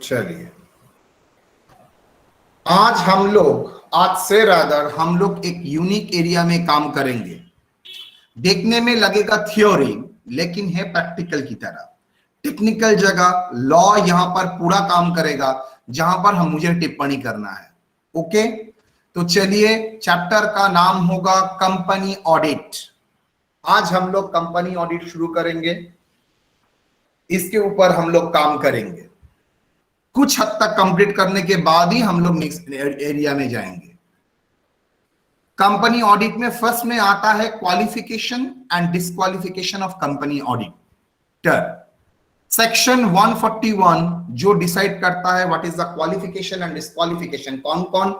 चलिए, आज से रादर हम लोग एक यूनिक एरिया में काम करेंगे। देखने में लगेगा थ्योरी, लेकिन है प्रैक्टिकल की तरह। टेक्निकल जगह लॉ यहां पर पूरा काम करेगा, जहां पर हम मुझे टिप्पणी करना है। ओके, तो चलिए, चैप्टर का नाम होगा कंपनी ऑडिट। आज हम लोग कंपनी ऑडिट शुरू करेंगे, इसके ऊपर हम लोग काम करेंगे। कुछ हद तक कंप्लीट करने के बाद ही हम लोग नेक्स्ट एरिया में जाएंगे। कंपनी ऑडिट में फर्स्ट में आता है qualification and disqualification of company auditor. Section 141 जो डिसाइड करता है what is the qualification and disqualification, कौन कौन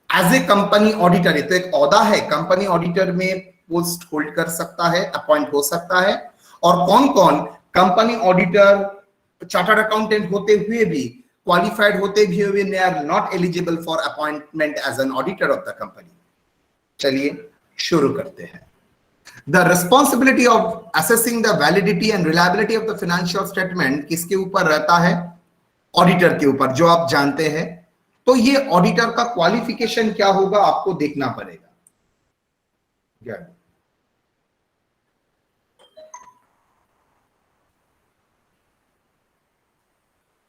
एज ए कंपनी ऑडिटर, तो एक ओहदा है कंपनी ऑडिटर में पोस्ट होल्ड कर सकता है, अपॉइंट हो सकता है, और कौन कौन कंपनी ऑडिटर चार्टर्ड अकाउंटेंट होते हुए भी, क्वालिफाइड होते हुए they are not eligible for appointment as an auditor of the company. चलिए शुरू करते हैं। The responsibility of assessing the validity and reliability of the financial statement किसके ऊपर रहता है? ऑडिटर के ऊपर, जो आप जानते हैं। तो ये ऑडिटर का क्वालिफिकेशन क्या होगा आपको देखना पड़ेगा।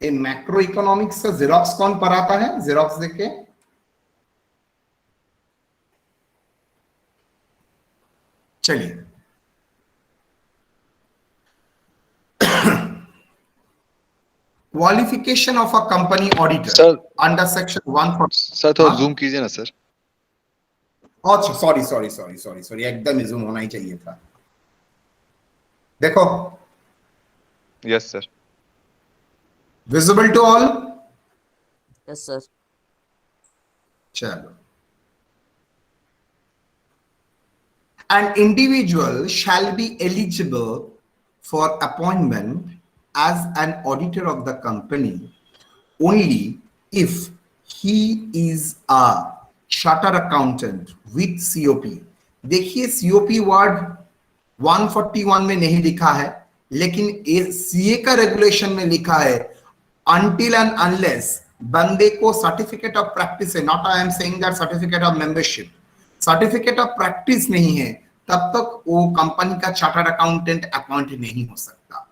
इन मैक्रो इकोनॉमिक्स का जेरोक्स कौन पढ़ाता है? जेरोक्स देखे। चलिए, qualification of a company auditor under section 140। Sir थोड़ा जूम कीजिए ना सर। अच्छा, सॉरी, एकदम जूम होना ही चाहिए था। देखो, yes sir. Visible to all? Yes sir. चलो, an individual shall be eligible for appointment as an auditor of the company only if he is a chartered accountant with COP। देखिए, COP word 141 में नहीं लिखा है, लेकिन CA का regulation में लिखा है until and unless बंदे को सर्टिफिकेट ऑफ प्रैक्टिस है, not I am saying that certificate of membership, certificate of practice नहीं है, तब तक वो कंपनी का चार्टर्ड अकाउंटेंट अपॉइंट नहीं हो सकता।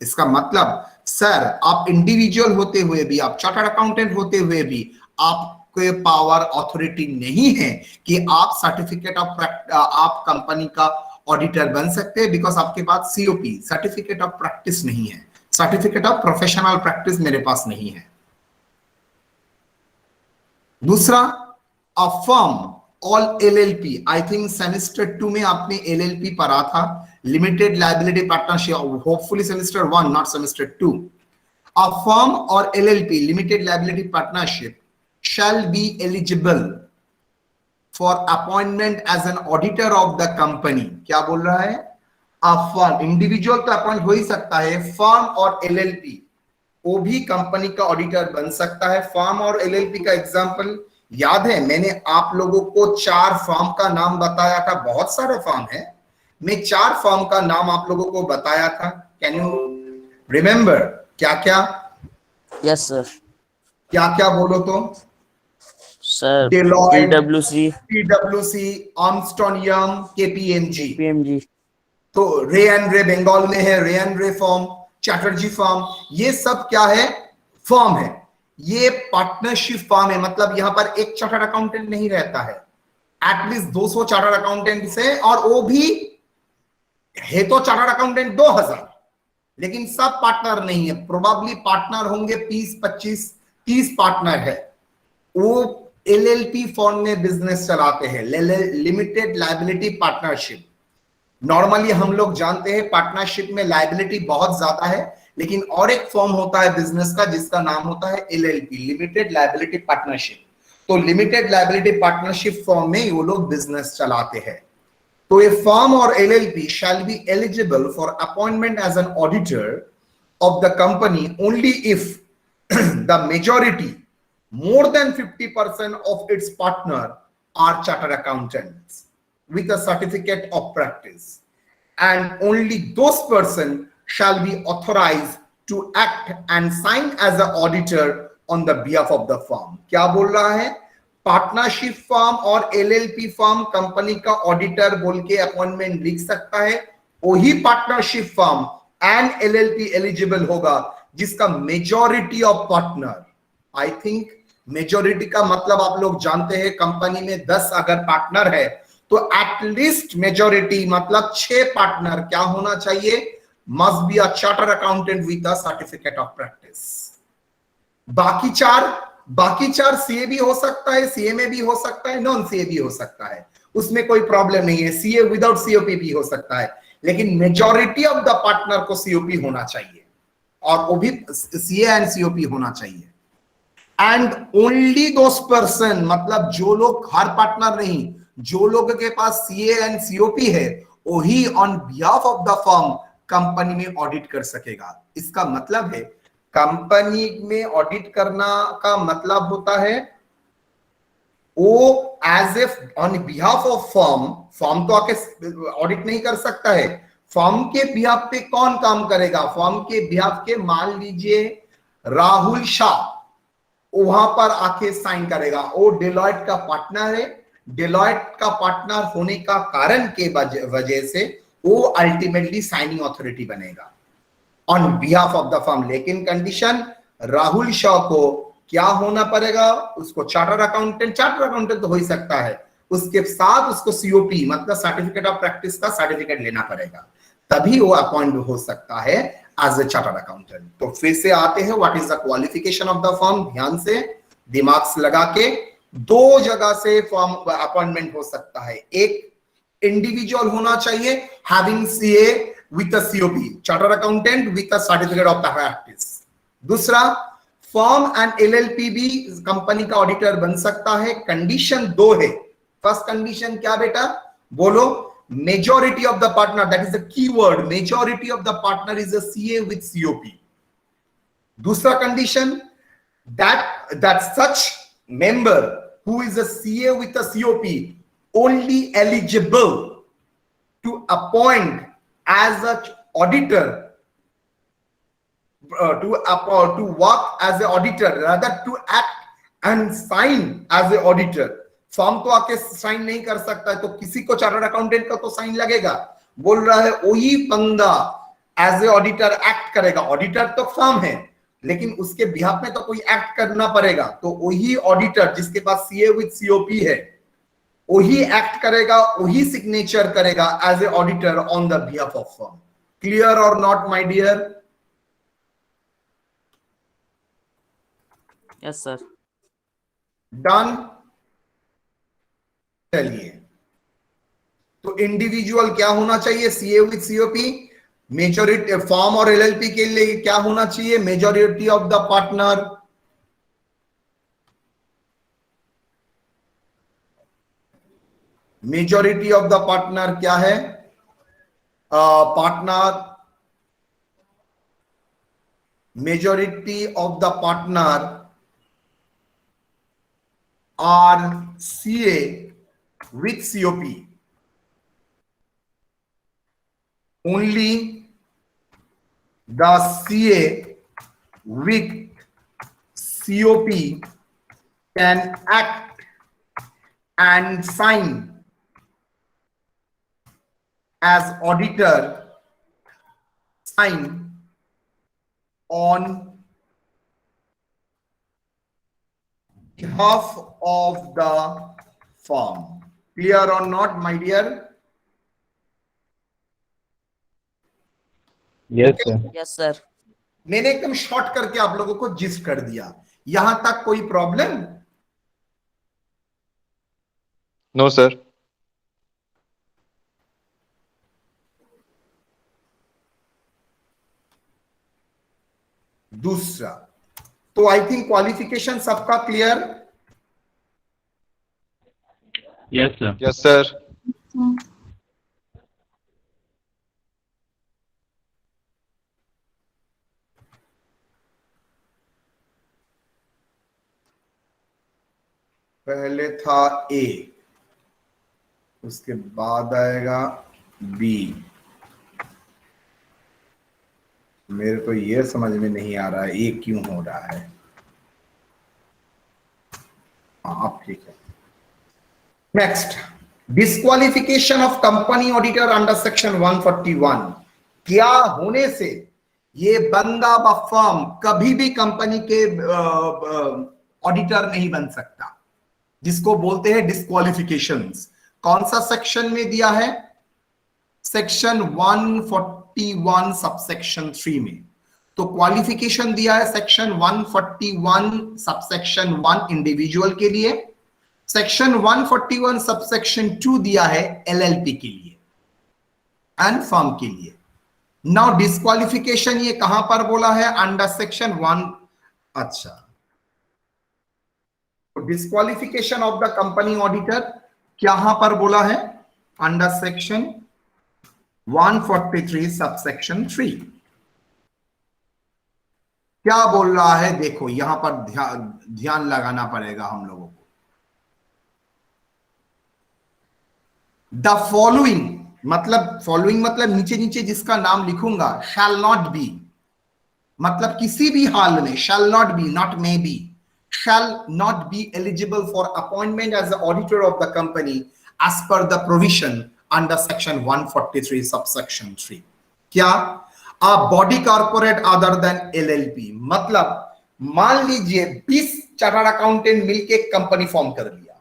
इसका मतलब सर, आप इंडिविजुअल होते हुए भी, आप चार्टर्ड अकाउंटेंट होते हुए भी, आपके पावर अथॉरिटी नहीं है कि आप सर्टिफिकेट ऑफ आप कंपनी का ऑडिटर बन सकते हैं, बिकॉज आपके पास सीओपी सर्टिफिकेट ऑफ प्रैक्टिस नहीं है, सर्टिफिकेट ऑफ प्रोफेशनल प्रैक्टिस मेरे पास नहीं है। दूसरा, a firm all LLP, I think semester 2 में आपने LLP पढ़ा था, limited liability partnership, hopefully semester 1 not semester 2। A firm और LLP limited liability partnership shall be eligible for appointment as an auditor of the company। क्या बोल रहा है? A firm, individual तो अपॉइंट हो ही सकता है, फर्म और LLP वो भी कंपनी का ऑडिटर बन सकता है। फर्म और LLP का एग्जांपल याद है, मैंने आप लोगों को 4 फर्म का नाम बताया था, बहुत सारे फर्म है, मैं 4 फर्म का नाम आप लोगों को बताया था। कैन यू रिमेम्बर क्या क्या? Yes sir. क्या क्या बोलो तो? Sir, Deloitte, PwC, Armstrong young, KPMG। तो रे एंड रे बंगाल में है, रे एंड रे फर्म, चैटर्जी फर्म, ये सब क्या है? फर्म है। ये पार्टनरशिप फर्म है, मतलब यहां पर एक चार्टर्ड अकाउंटेंट नहीं रहता है, एटलीस्ट 200 चार्टर्ड अकाउंटेंट से, और वो भी है तो चार्टर्ड अकाउंटेंट 2000, लेकिन सब पार्टनर नहीं है, प्रोबेबली पार्टनर होंगे 20-25, 30 पार्टनर है। वो LLP फॉर्म में बिजनेस चलाते हैं, लिमिटेड लायबिलिटी पार्टनरशिप। नॉर्मली हम लोग जानते हैं पार्टनरशिप में लायबिलिटी बहुत ज्यादा है, लेकिन और एक फॉर्म होता है बिजनेस का जिसका नाम होता है LLP, लिमिटेड लायबिलिटी पार्टनरशिप। तो लिमिटेड लायबिलिटी पार्टनरशिप फॉर्म में वो लोग बिजनेस चलाते हैं। तो ये फर्म और LLP shall be eligible for appointment as an auditor of the company only if the majority, more than 50% of its partner are chartered accountants with a certificate of practice, and only those person shall be authorized to act and sign as an auditor on the behalf of the firm. क्या बोल रहा है? Partnership firm और LLP firm company का auditor बोल के appointment लिख सकता है, वही partnership firm and LLP eligible होगा जिसका majority of partner, I think majority का मतलब आप लोग जानते हैं, कंपनी में 10 अगर पार्टनर है तो एटलीस्ट मेजॉरिटी मतलब 6 पार्टनर क्या होना चाहिए? Must be a charter accountant with a certificate of practice. बाकी चार सीए भी हो सकता है, सीएमए भी हो सकता है, नॉन सीए भी हो सकता है, उसमें कोई प्रॉब्लम नहीं है। सीए विदाउट सीओपी भी हो सकता है, लेकिन मेजॉरिटी ऑफ द पार्टनर को सीओपी होना चाहिए और वो भी सीए एंड सीओपी होना चाहिए। एंड ओनली दोस पर्सन, मतलब जो लोग, हर पार्टनर नहीं, जो लोग के पास सीए एंड सीओपी है वही on behalf of the firm company में ऑडिट कर सकेगा। इसका मतलब है कंपनी में ऑडिट करना का मतलब होता है वो as a on behalf of firm तो आके ऑडिट नहीं कर सकता है। फर्म के बिहाफ पे कौन काम करेगा? फर्म के बिहाफ के मान लीजिए राहुल शाह वहां पर आके साइन करेगा, वो डेलॉयट का पार्टनर है। डेलॉयट का पार्टनर होने का कारण के वजह से वो अल्टीमेटली साइनिंग अथॉरिटी बनेगा on behalf of the firm. लेकिन कंडीशन, राहुल शाह को क्या होना पड़ेगा? उसको चार्टर अकाउंटेंट तो हो ही सकता है, उसके साथ उसको सीओपी मतलब सर्टिफिकेट ऑफ प्रैक्टिस का सर्टिफिकेट लेना पड़ेगा, तभी वो अपॉइंट हो सकता है एज ए चार्टर अकाउंटेंट। तो फिर से आते हैं, what is the qualification of the firm? ध्यान से दिमाग लगा के, 2 जगह से फर्म अपॉइंटमेंट हो सकता है। एक इंडिविजुअल होना चाहिए having CA with a COP, charter accountant with a certificate of practice. दूसरा, फर्म एंड एलएलपी भी कंपनी का ऑडिटर बन सकता है। कंडीशन 2 है। फर्स्ट कंडीशन क्या बेटा? बोलो। Majority of the partner, that is the key word, majority of the partner is a CA with COP. दूसरा condition, that such member who is a CA with a COP only eligible to appoint as a auditor, to work as a auditor, rather to act and sign as a auditor. Form तो आके sign नहीं कर सकता है, तो किसी को chartered accountant का तो साइन लगेगा। बोल रहा है वही बंदा एज ए ऑडिटर एक्ट करेगा। ऑडिटर तो फर्म है, लेकिन उसके बिहाफ में तो कोई एक्ट करना पड़ेगा, तो वही ऑडिटर जिसके पास सीए विद सीओपी है वही एक्ट करेगा, वही सिग्नेचर करेगा as a auditor on the behalf of firm. Clear और not my dear? Yes sir. Done. चलिए, तो इंडिविजुअल क्या होना चाहिए? CA with COP. Majority form और एलएलपी के लिए क्या होना चाहिए? Majority of the partner. Majority of the partner क्या है? Partner, majority of the partner are CA with COP. Only the CA with COP can act and sign as auditor, sign on behalf of the firm. Clear or not, my dear? Yes sir. Yes sir. मैंने एकदम short करके आप लोगों को gist कर दिया। यहां तक कोई प्रॉब्लम? No sir. दूसरा, तो आई थिंक क्वालिफिकेशन सबका clear? Yes sir. Yes sir. पहले था ए, उसके बाद आएगा बी, मेरे तो ये समझ में नहीं आ रहा है ये क्यों हो रहा है। हाँ अब ठीक है। Next, disqualification of company auditor under section 141। क्या होने से ये बंदा व फर्म कभी भी कंपनी के ऑडिटर नहीं बन सकता, जिसको बोलते हैं डिस्क्वालिफिकेशंस। कौन सा सेक्शन में दिया है? सेक्शन 141 सबसेक्शन 3 में। तो क्वालिफिकेशन दिया है सेक्शन 141 सबसेक्शन 1 इंडिविजुअल के लिए, सेक्शन 141 सबसेक्शन 2 दिया है एलएलपी के लिए एंड फर्म के लिए। नाउ डिस्क्वालिफिकेशन ये कहां पर बोला है? Under section 1। अच्छा, disqualification of the company auditor कहां पर बोला है? Under section 143 subsection 3। क्या बोल रहा है? देखो यहां पर ध्यान लगाना पड़ेगा हम लोगों को। द फॉलोइंग मतलब नीचे नीचे जिसका नाम लिखूंगा, शैल नॉट बी, मतलब किसी भी हाल में, शैल not B, not may be, shall not be eligible for appointment as the auditor of the company as per the provision under section 143 subsection 3। क्या? a body corporate other than LLP, मतलब मान लीजिए 20 chartered accountant मिलके company form कर लिया,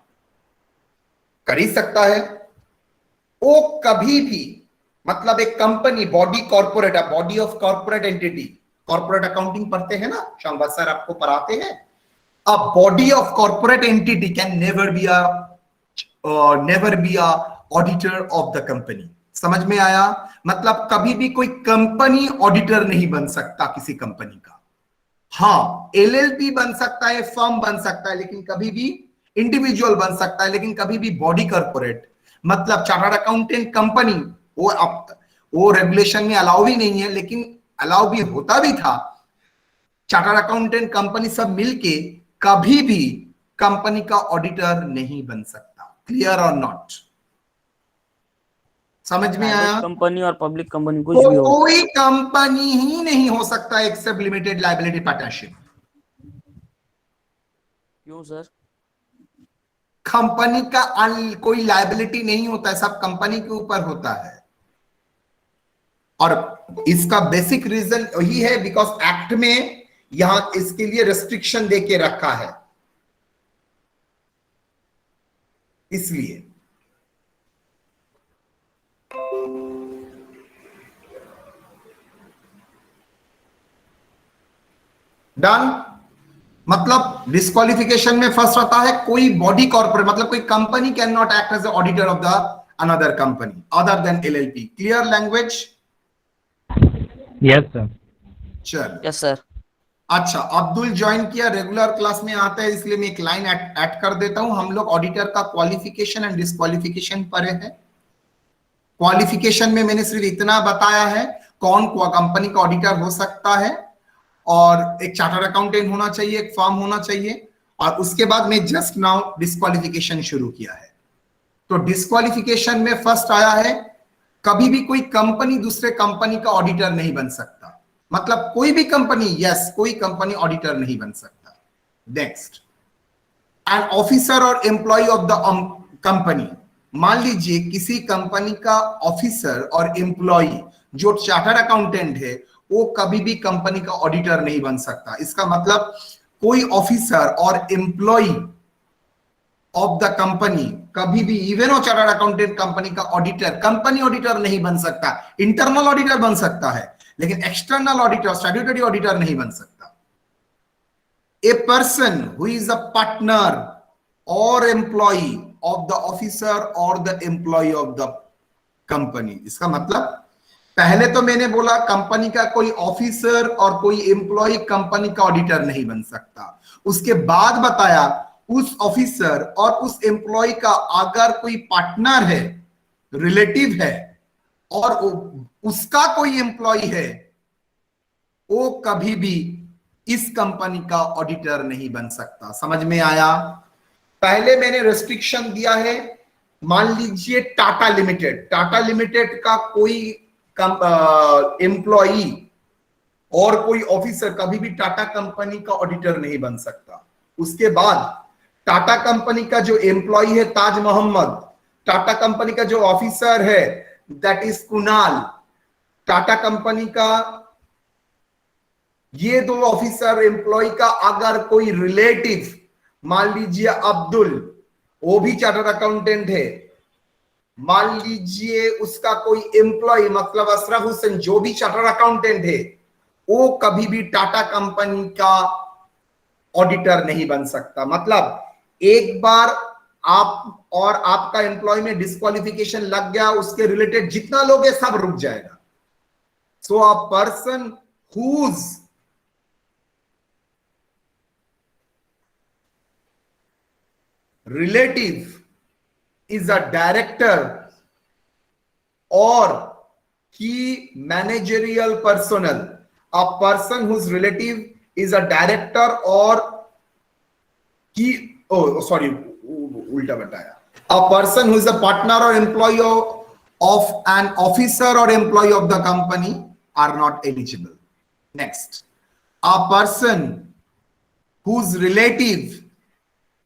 कर ही सकता है वो कभी भी, मतलब एक company body corporate, body of corporate entity, corporate accounting पढ़ते हैं ना, शांबा सर आपको पढ़ाते हैं। A body of corporate entity can never be a auditor of the company। समझ में आया? मतलब कभी भी कोई कंपनी ऑडिटर नहीं बन सकता किसी कंपनी का। हाँ, एलएलपी बन सकता है, फर्म बन सकता है, लेकिन कभी भी इंडिविजुअल बन सकता है, लेकिन कभी भी बॉडी कॉर्पोरेट, मतलब चार्टर्ड अकाउंटेंट कंपनी, वो रेगुलेशन में अलाउ भी नहीं है, लेकिन अलाउ भी होता भी था। चार्टर्ड अकाउंटेंट कंपनी सब मिलके कभी भी कंपनी का ऑडिटर नहीं बन सकता। क्लियर और नॉट? समझ में आया? कंपनी और पब्लिक कंपनी कुछ भी हो, कोई कंपनी ही नहीं हो सकता एक्सेप्ट लिमिटेड लायबिलिटी पार्टनरशिप। क्यों सर? कंपनी का कोई लायबिलिटी नहीं होता है, सब कंपनी के ऊपर होता है। और इसका बेसिक रीजन यही है बिकॉज एक्ट में यहां इसके लिए रेस्ट्रिक्शन देके रखा है, इसलिए। डन? मतलब डिस्क्वालिफिकेशन में फर्स्ट आता है कोई बॉडी कॉर्पोरेट, मतलब कोई company can not act as the auditor of the another company other than LLP. Clear language? Yes, sir. चलो, यस सर। अच्छा, अब्दुल ज्वाइन किया, रेगुलर क्लास में आता है, इसलिए मैं एक लाइन ऐड कर देता हूं। हम लोग ऑडिटर का क्वालिफिकेशन एंड डिस्क्वालिफिकेशन पढ़े हैं। क्वालिफिकेशन में मैंने सिर्फ इतना बताया है कौन कंपनी का ऑडिटर हो सकता है, और एक चार्टर्ड अकाउंटेंट होना चाहिए, एक फर्म होना चाहिए, और उसके बाद मैं जस्ट नाउ डिस्क्वालिफिकेशन शुरू किया है। तो डिस्क्वालिफिकेशन में फर्स्ट आया है कभी भी कोई कंपनी दूसरे कंपनी का ऑडिटर नहीं बन सकता, मतलब कोई भी कंपनी, यस, कोई कंपनी ऑडिटर नहीं बन सकता। नेक्स्ट, एन ऑफिसर और एम्प्लॉय ऑफ द कंपनी, मान लीजिए किसी कंपनी का ऑफिसर और एम्प्लॉय जो चार्टर्ड अकाउंटेंट है, वो कभी भी कंपनी का ऑडिटर नहीं बन सकता। इसका मतलब कोई ऑफिसर और एम्प्लॉय ऑफ द कंपनी कभी भी, इवन वो चार्टर्ड अकाउंटेंट कंपनी का ऑडिटर, कंपनी ऑडिटर नहीं बन सकता। इंटरनल ऑडिटर बन सकता है, लेकिन एक्सटर्नल ऑडिटर, स्टैट्यूटरी ऑडिटर नहीं बन सकता। A person who is a partner और एम्प्लॉय ऑफ द ऑफिसर और the employee of the company. इसका मतलब पहले तो मैंने बोला कंपनी का कोई ऑफिसर और कोई एम्प्लॉय कंपनी का ऑडिटर नहीं बन सकता। उसके बाद बताया उस ऑफिसर और उस एम्प्लॉय का अगर कोई पार्टनर है, रिलेटिव है, और उसका कोई एम्प्लॉय है, वो कभी भी इस कंपनी का ऑडिटर नहीं बन सकता। समझ में आया? पहले मैंने रेस्ट्रिक्शन दिया है, मान लीजिए टाटा लिमिटेड, टाटा लिमिटेड का कोई एम्प्लॉई और कोई ऑफिसर कभी भी टाटा कंपनी का ऑडिटर नहीं बन सकता। उसके बाद टाटा कंपनी का जो एम्प्लॉय है ताज मोहम्मद, टाटा कंपनी का जो ऑफिसर है that is Kunal, Tata company का ये दो ऑफिसर एम्प्लॉय का अगर कोई रिलेटिव, मान लीजिए अब्दुल, वो भी चार्टर्ड अकाउंटेंट है, मान लीजिए उसका कोई एम्प्लॉय मतलब अशरफ हुसैन जो भी चार्टर्ड अकाउंटेंट है, वो कभी भी टाटा कंपनी का ऑडिटर नहीं बन सकता। मतलब एक बार आप और आपका एम्प्लॉय में डिस्क्वालिफिकेशन लग गया, उसके रिलेटेड जितना लोग है सब रुक जाएगा। So a person whose relative is a director or key managerial personnel, a person whose relative is a director or key, oh sorry, ulta bataya, a person who is a partner or employee of an officer or employee of the company are not eligible. Next, a person whose relative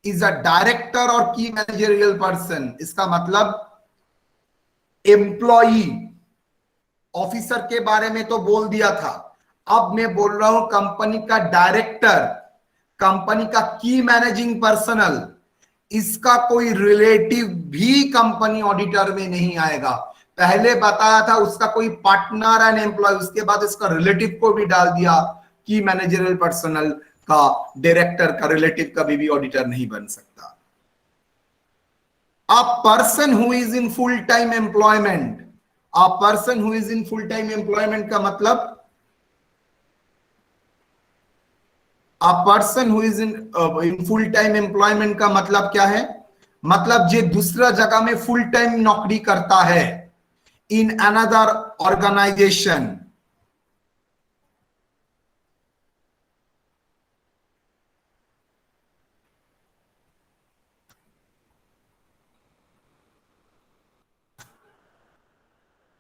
is a director or key managerial person, इसका मतलब employee, officer के बारे में तो बोल दिया था, अब मैं बोल रहा हूं कंपनी का डायरेक्टर, कंपनी का की मैनेजिंग पर्सनल, इसका कोई रिलेटिव भी कंपनी ऑडिटर में नहीं आएगा। पहले बताया था उसका कोई पार्टनर एंड एम्प्लॉय, उसके बाद इसका रिलेटिव को भी डाल दिया, की मैनेजरियल पर्सनल का डायरेक्टर का रिलेटिव कभी भी ऑडिटर नहीं बन सकता। A person who is in full time employment, a person who is in full time employment का मतलब a person who is in full time employment का मतलब क्या है? मतलब जो दूसरा जगह में फुल टाइम नौकरी करता है इन अनदर ऑर्गेनाइजेशन,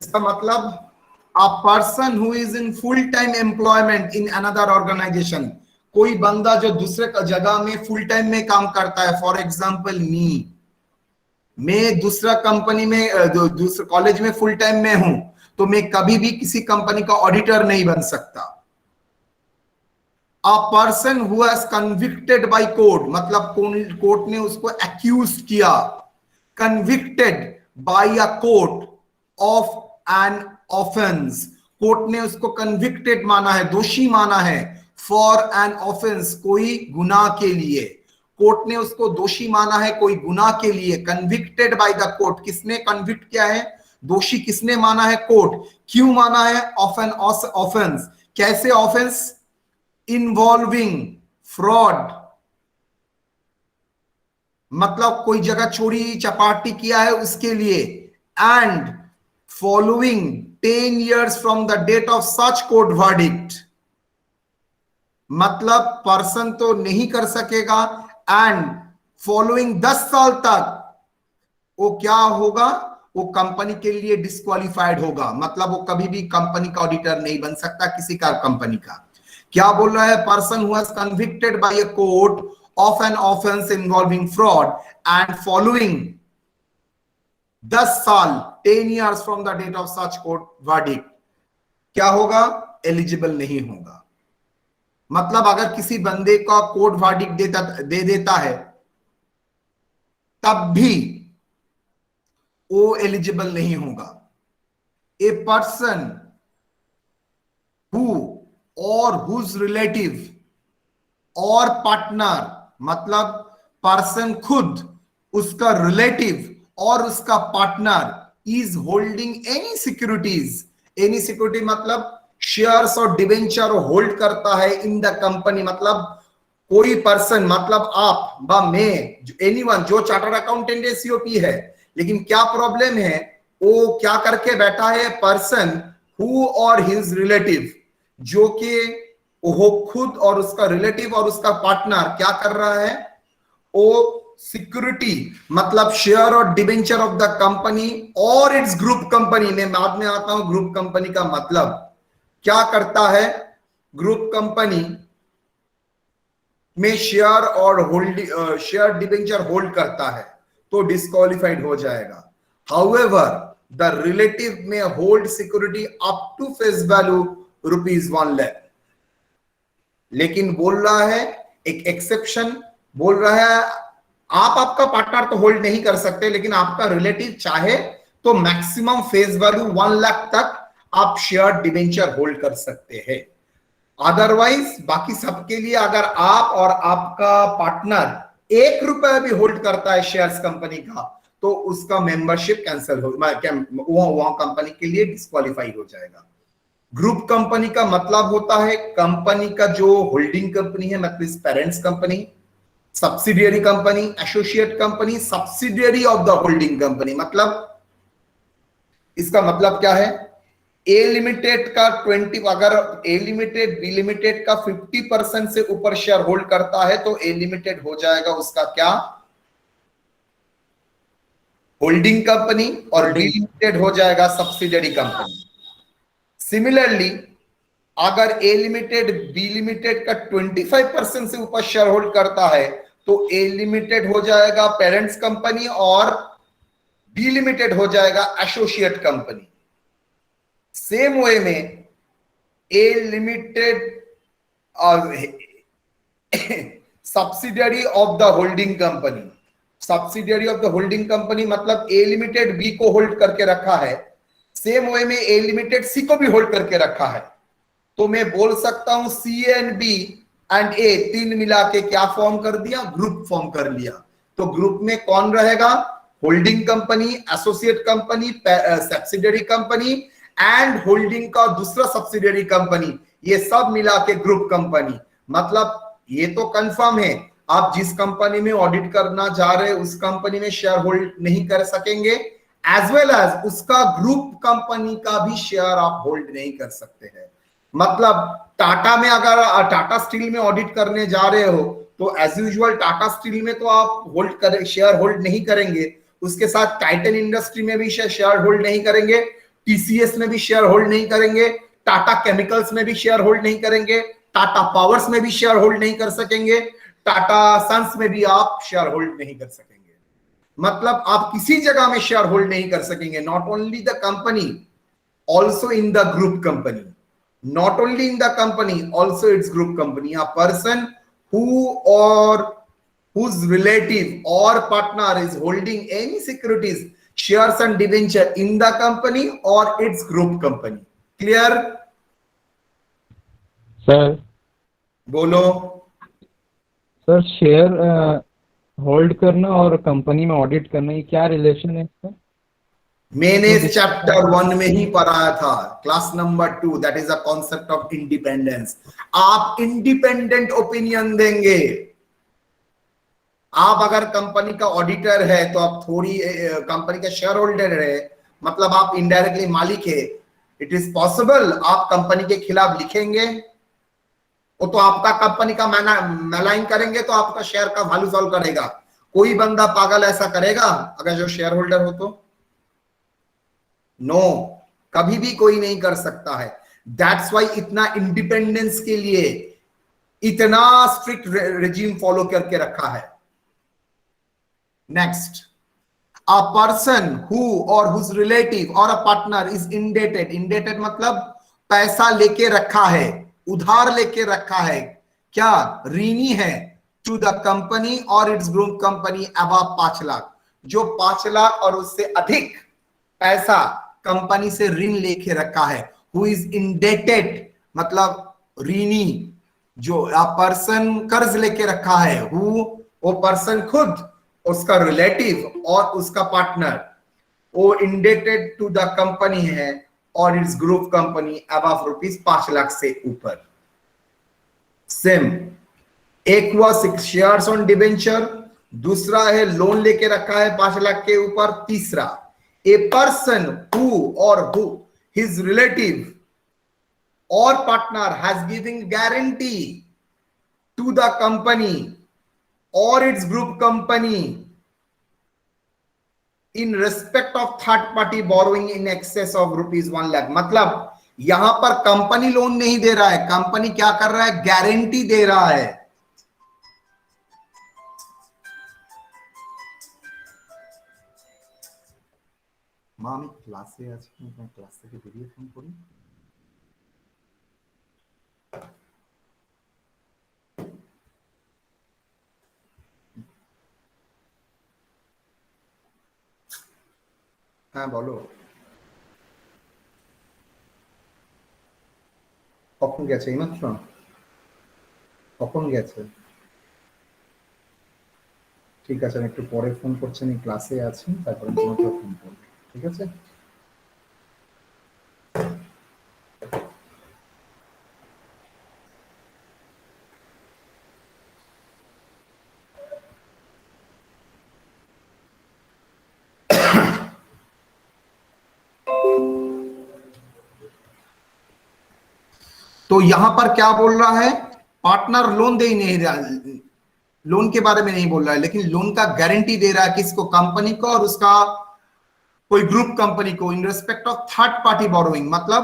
इसका मतलब a person who is in full time employment in another organisation, कोई बंदा जो दूसरे जगह में फुल टाइम में काम करता है। फॉर एग्जांपल मैं दूसरा कंपनी में दूसरे कॉलेज में फुल टाइम में हूं, तो मैं कभी भी किसी कंपनी का ऑडिटर नहीं बन सकता। A person who has convicted by court, मतलब कोर्ट ने उसको एक्यूज किया, convicted by a court of an offence, court ने उसको कन्विक्टेड माना है, दोषी माना है, फॉर एन ऑफेंस, कोई गुनाह के लिए, कोर्ट ने उसको दोषी माना है कोई गुनाह के लिए, कन्विक्टेड बाय द कोर्ट, किसने कन्विक्ट किया है, दोषी किसने माना है, कोर्ट। क्यों माना है? ऑफ एन ऑफेंस, कैसे ऑफेंस? इन्वॉल्विंग फ्रॉड, मतलब कोई जगह चोरी चपाटी किया है उसके लिए, and following 10 years from the date of such court verdict, मतलब पर्सन तो नहीं कर सकेगा, एंड फॉलोइंग 10 साल तक वो क्या होगा, वो कंपनी के लिए डिस्क्वालिफाइड होगा, मतलब वो कभी भी कंपनी का ऑडिटर नहीं बन सकता किसी का कंपनी का। क्या बोल रहा है? Person who has convicted by a court of an offence involving fraud and following 10 साल 10 years from the date of such court verdict, क्या होगा? एलिजिबल नहीं होगा। मतलब अगर किसी बंदे का कोर्ट वर्डिक्ट दे देता है तब भी वो एलिजिबल नहीं होगा। ए पर्सन हु और हुज रिलेटिव और पार्टनर, मतलब पर्सन खुद, उसका रिलेटिव और उसका partner is holding any securities, any security मतलब शेयर्स और डिवेंचर होल्ड करता है इन द कंपनी, मतलब कोई पर्सन, मतलब आप व मैं, एनीवन जो चार्टर्ड अकाउंटेंट है, सीओपी है, लेकिन क्या प्रॉब्लम है, वो क्या करके बैठा है? पर्सन हु और हिज रिलेटिव, जो कि वो खुद और उसका रिलेटिव और उसका पार्टनर क्या कर रहा है? वो सिक्योरिटी मतलब शेयर और डिबेंचर ऑफ द कंपनी और इट्स ग्रुप कंपनी में बाद में आता हूं। ग्रुप कंपनी का मतलब क्या करता है? ग्रुप कंपनी में शेयर और शेयर डिबेंचर होल्ड करता है तो डिस्क्वालिफाइड हो जाएगा। हाउएवर द रिलेटिव में hold security up to face value ₹1 lakh. लेकिन बोल रहा है एक एक्सेप्शन, बोल रहा है आप आपका पार्टनर तो होल्ड नहीं कर सकते, लेकिन आपका रिलेटिव चाहे तो मैक्सिमम फेस वैल्यू 1 लाख तक आप शेयर डिबेंचर होल्ड कर सकते हैं। अदरवाइज बाकी सबके लिए अगर आप और आपका पार्टनर ₹1 भी होल्ड करता है शेयर्स कंपनी का तो उसका मेंबरशिप कैंसिल हो, वहां कंपनी के लिए डिस्क्वालीफाई हो जाएगा। ग्रुप कंपनी का मतलब होता है कंपनी का जो होल्डिंग कंपनी है, मतलब parents company, subsidiary company, associate company, subsidiary of the holding company. मतलब इसका मतलब क्या है, ए लिमिटेड का 20, अगर ए लिमिटेड बी लिमिटेड का 50% से ऊपर शेयर होल्ड करता है तो ए लिमिटेड हो जाएगा उसका क्या, होल्डिंग कंपनी, और बी लिमिटेड हो जाएगा सब्सिडियरी कंपनी। सिमिलरली अगर ए लिमिटेड बी लिमिटेड का 25% से ऊपर शेयर होल्ड करता है तो ए लिमिटेड हो जाएगा पेरेंट्स कंपनी और बी लिमिटेड हो जाएगा एसोसिएट कंपनी। सेम वे में A limited subsidiary of the holding company, subsidiary of the holding company मतलब ए लिमिटेड बी को होल्ड करके रखा है, सेम वे में ए लिमिटेड सी को भी होल्ड करके रखा है। तो मैं बोल सकता हूं सी एंड बी एंड ए तीन मिला के क्या फॉर्म कर दिया, ग्रुप फॉर्म कर लिया। तो ग्रुप में कौन रहेगा, holding company, associate company, subsidiary company and holding का दूसरा सब्सिडियरी कंपनी, ये सब मिला के ग्रुप कंपनी। मतलब ये तो कंफर्म है आप जिस कंपनी में ऑडिट करना जा रहे हैं उस कंपनी में शेयर होल्ड नहीं कर सकेंगे, एज वेल एज उसका ग्रुप कंपनी का भी शेयर आप होल्ड नहीं कर सकते हैं। मतलब टाटा में अगर टाटा स्टील में ऑडिट करने जा रहे हो तो एज यूजुअल टाटा स्टील में तो आप होल्ड करें, शेयर होल्ड नहीं करेंगे, उसके साथ टाइटन इंडस्ट्री में भी शेयर होल्ड नहीं करेंगे, टीसीएस में भी शेयर होल्ड नहीं करेंगे, टाटा केमिकल्स में भी शेयर होल्ड नहीं करेंगे, टाटा पावर्स में भी शेयर होल्ड नहीं कर सकेंगे, टाटा सन्स में भी आप शेयर होल्ड नहीं कर सकेंगे। मतलब आप किसी जगह में शेयर होल्ड नहीं कर सकेंगे। Not only the company, also in the group company, not only in the company, also its group company. A person who or whose relative or partner is holding any securities, shares and debenture in the company or its group company. Clear? Sir बोलो। Sir share hold करना और company में audit करना ये क्या relation है इसका? मैंने चैप्टर 1 में ही पढ़ाया था, class number 2, that is a concept of independence. आप इंडिपेंडेंट ओपिनियन देंगे। आप अगर कंपनी का ऑडिटर है तो आप थोड़ी कंपनी का शेयर होल्डर है, मतलब आप इनडायरेक्टली मालिक है। इट इज पॉसिबल आप कंपनी के खिलाफ लिखेंगे वो तो आपका कंपनी का मैलाइन करेंगे तो आपका शेयर का वैल्यू सॉल्व करेगा। कोई बंदा पागल ऐसा करेगा अगर जो शेयर होल्डर हो तो? नो, कभी भी कोई नहीं कर सकता है। दैट्स वाई इतना इंडिपेंडेंस के लिए इतना स्ट्रिक्ट रेजिम फॉलो करके रखा है। नेक्स्ट, अ पर्सन हु और हुज रिलेटिव और a partner is indebted. Indebted मतलब पैसा लेके रखा है, उधार लेके रखा है, क्या ऋणी है, टू द कंपनी और its group company above 5 lakh. जो 5 लाख और उससे अधिक पैसा कंपनी से ऋण लेके रखा है। हु इज इंडेटेड मतलब ऋणी, जो पर्सन कर्ज लेके रखा है, हु वो पर्सन खुद, उसका रिलेटिव और उसका पार्टनर, वो इंडेटेड टू द कंपनी है और its group company above ₹5 lakh से ऊपर। सेम, एक हुआ 6 शेयर्स ऑन डिबेंचर, दूसरा है लोन लेके रखा है 5 लाख के ऊपर, तीसरा a person who or who his relative or partner has given guarantee to the company or its group company in respect of third party borrowing in excess of ₹1 lakh। मतलब यहां पर कंपनी लोन नहीं दे रहा है, company क्या कर रहा है, गारंटी दे रहा है। মা আমি ক্লাসে আছি, ক্লাস থেকে বেরিয়ে ফোন করি। হ্যাঁ বলো, কখন গেছে? এইমাত্র? কখন গেছে? ঠিক আছে, আমি একটু পরে ফোন করছি, আমি ক্লাসে আছি, তারপরে তোমাকে ফোন করবো, ঠিক আছে? तो यहां पर क्या बोल रहा है, पार्टनर लोन दे ही नहीं रहा, लोन के बारे में नहीं बोल रहा है, लेकिन लोन का गारंटी दे रहा है किसको, कंपनी को, और उसका कोई ग्रुप कंपनी को, in respect of third party borrowing. मतलब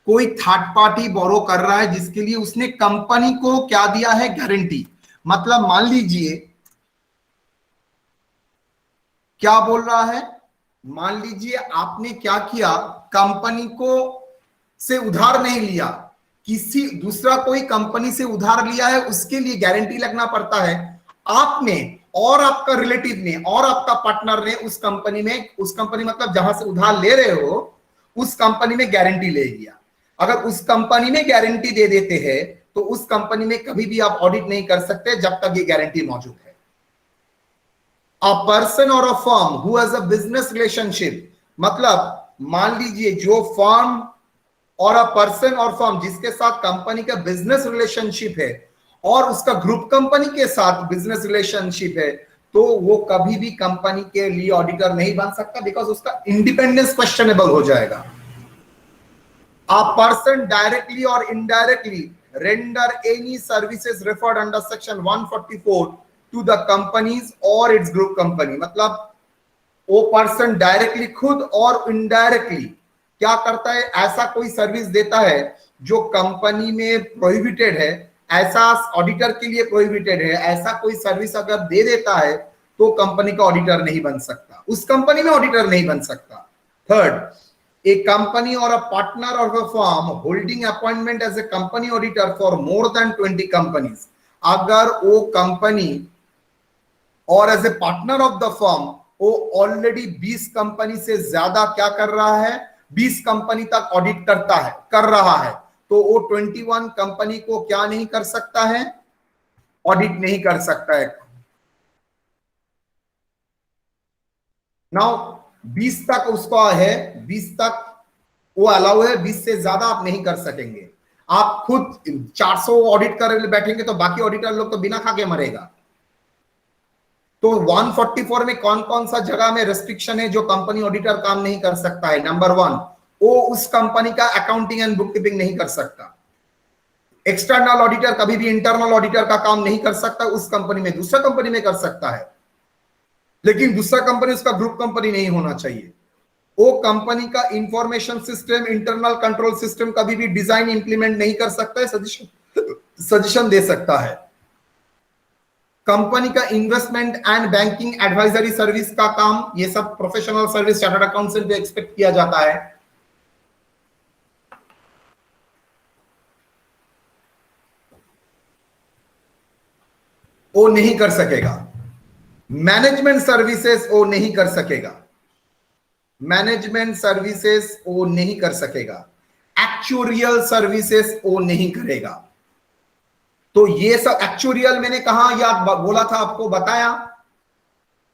कोई थर्ड पार्टी बोरो कर रहा है जिसके लिए उसने कंपनी को क्या दिया है, गारंटी। मतलब मान लीजिए क्या बोल रहा है, मान लीजिए आपने क्या किया, कंपनी को से उधार नहीं लिया, किसी दूसरा कोई कंपनी से उधार लिया है, उसके लिए गारंटी लगना पड़ता है। आपने और आपका रिलेटिव ने और आपका पार्टनर ने उस कंपनी में, उस कंपनी मतलब जहां से उधार ले रहे हो उस कंपनी में गारंटी ले लिया। अगर उस कंपनी में गारंटी दे देते हैं तो उस कंपनी में कभी भी आप ऑडिट नहीं कर सकते जब तक ये गारंटी मौजूद है। अ पर्सन और a firm who has a business relationship, मतलब मान लीजिए जो फर्म और अ पर्सन और फर्म जिसके साथ कंपनी का बिजनेस रिलेशनशिप है और उसका ग्रुप कंपनी के साथ बिजनेस रिलेशनशिप है, तो वो कभी भी कंपनी के लिए ऑडिटर नहीं बन सकता, बिकॉज उसका इंडिपेंडेंस क्वेश्चनेबल हो जाएगा। A person directly or indirectly render any services referred under section 144 to the companies or its group company। मतलब वो पर्सन डायरेक्टली खुद और इनडायरेक्टली क्या करता है, ऐसा कोई सर्विस देता है जो कंपनी में प्रोहिबिटेड है, ऐसा ऑडिटर के लिए प्रोहिबिटेड है, ऐसा कोई सर्विस अगर दे देता है तो कंपनी का ऑडिटर नहीं बन सकता, उस कंपनी में ऑडिटर नहीं बन सकता। Third, a company or a partner of a firm holding appointment as a company auditor for more than 20 companies, अगर वो कंपनी और as a partner of the firm वो ऑलरेडी 20 कंपनी से ज्यादा क्या कर रहा है, 20 कंपनी तक ऑडिट करता है, कर रहा है, तो वो 21 कंपनी को क्या नहीं कर सकता है, ऑडिट नहीं कर सकता है। नाउ 20 तक उसका है, 20 तक वो अलाउ है, 20 से ज्यादा आप नहीं कर सकेंगे। आप खुद 400 ऑडिट कर बैठेंगे तो बाकी ऑडिटर लोग तो बिना खा के मरेगा। तो 144 में कौन कौन सा जगह में रेस्ट्रिक्शन है जो कंपनी ऑडिटर काम नहीं कर सकता है? नंबर 1, वो उस कंपनी का अकाउंटिंग एंड बुक कीपिंग नहीं कर सकता। एक्सटर्नल ऑडिटर कभी भी इंटरनल ऑडिटर का काम नहीं कर सकता उस कंपनी में, दूसरा कंपनी में कर सकता है, लेकिन दूसरा कंपनी उसका ग्रुप कंपनी नहीं होना चाहिए। वो कंपनी का information system, internal control system कभी भी डिजाइन इंप्लीमेंट नहीं कर सकता है, सजेशन दे सकता है। कंपनी का investment and banking advisory service का काम, ये सब प्रोफेशनल सर्विस चार्टर्ड अकाउंटेंट पे एक्सपेक्ट किया जाता है। वो नहीं कर सकेगा। मैनेजमेंट सर्विसेज वो नहीं कर सकेगा, मैनेजमेंट सर्विसेज वो नहीं कर सकेगा, एक्चुरियल सर्विसेज वो नहीं करेगा। तो ये सब एक्चुरियल मैंने कहा याद बोला था, आपको बताया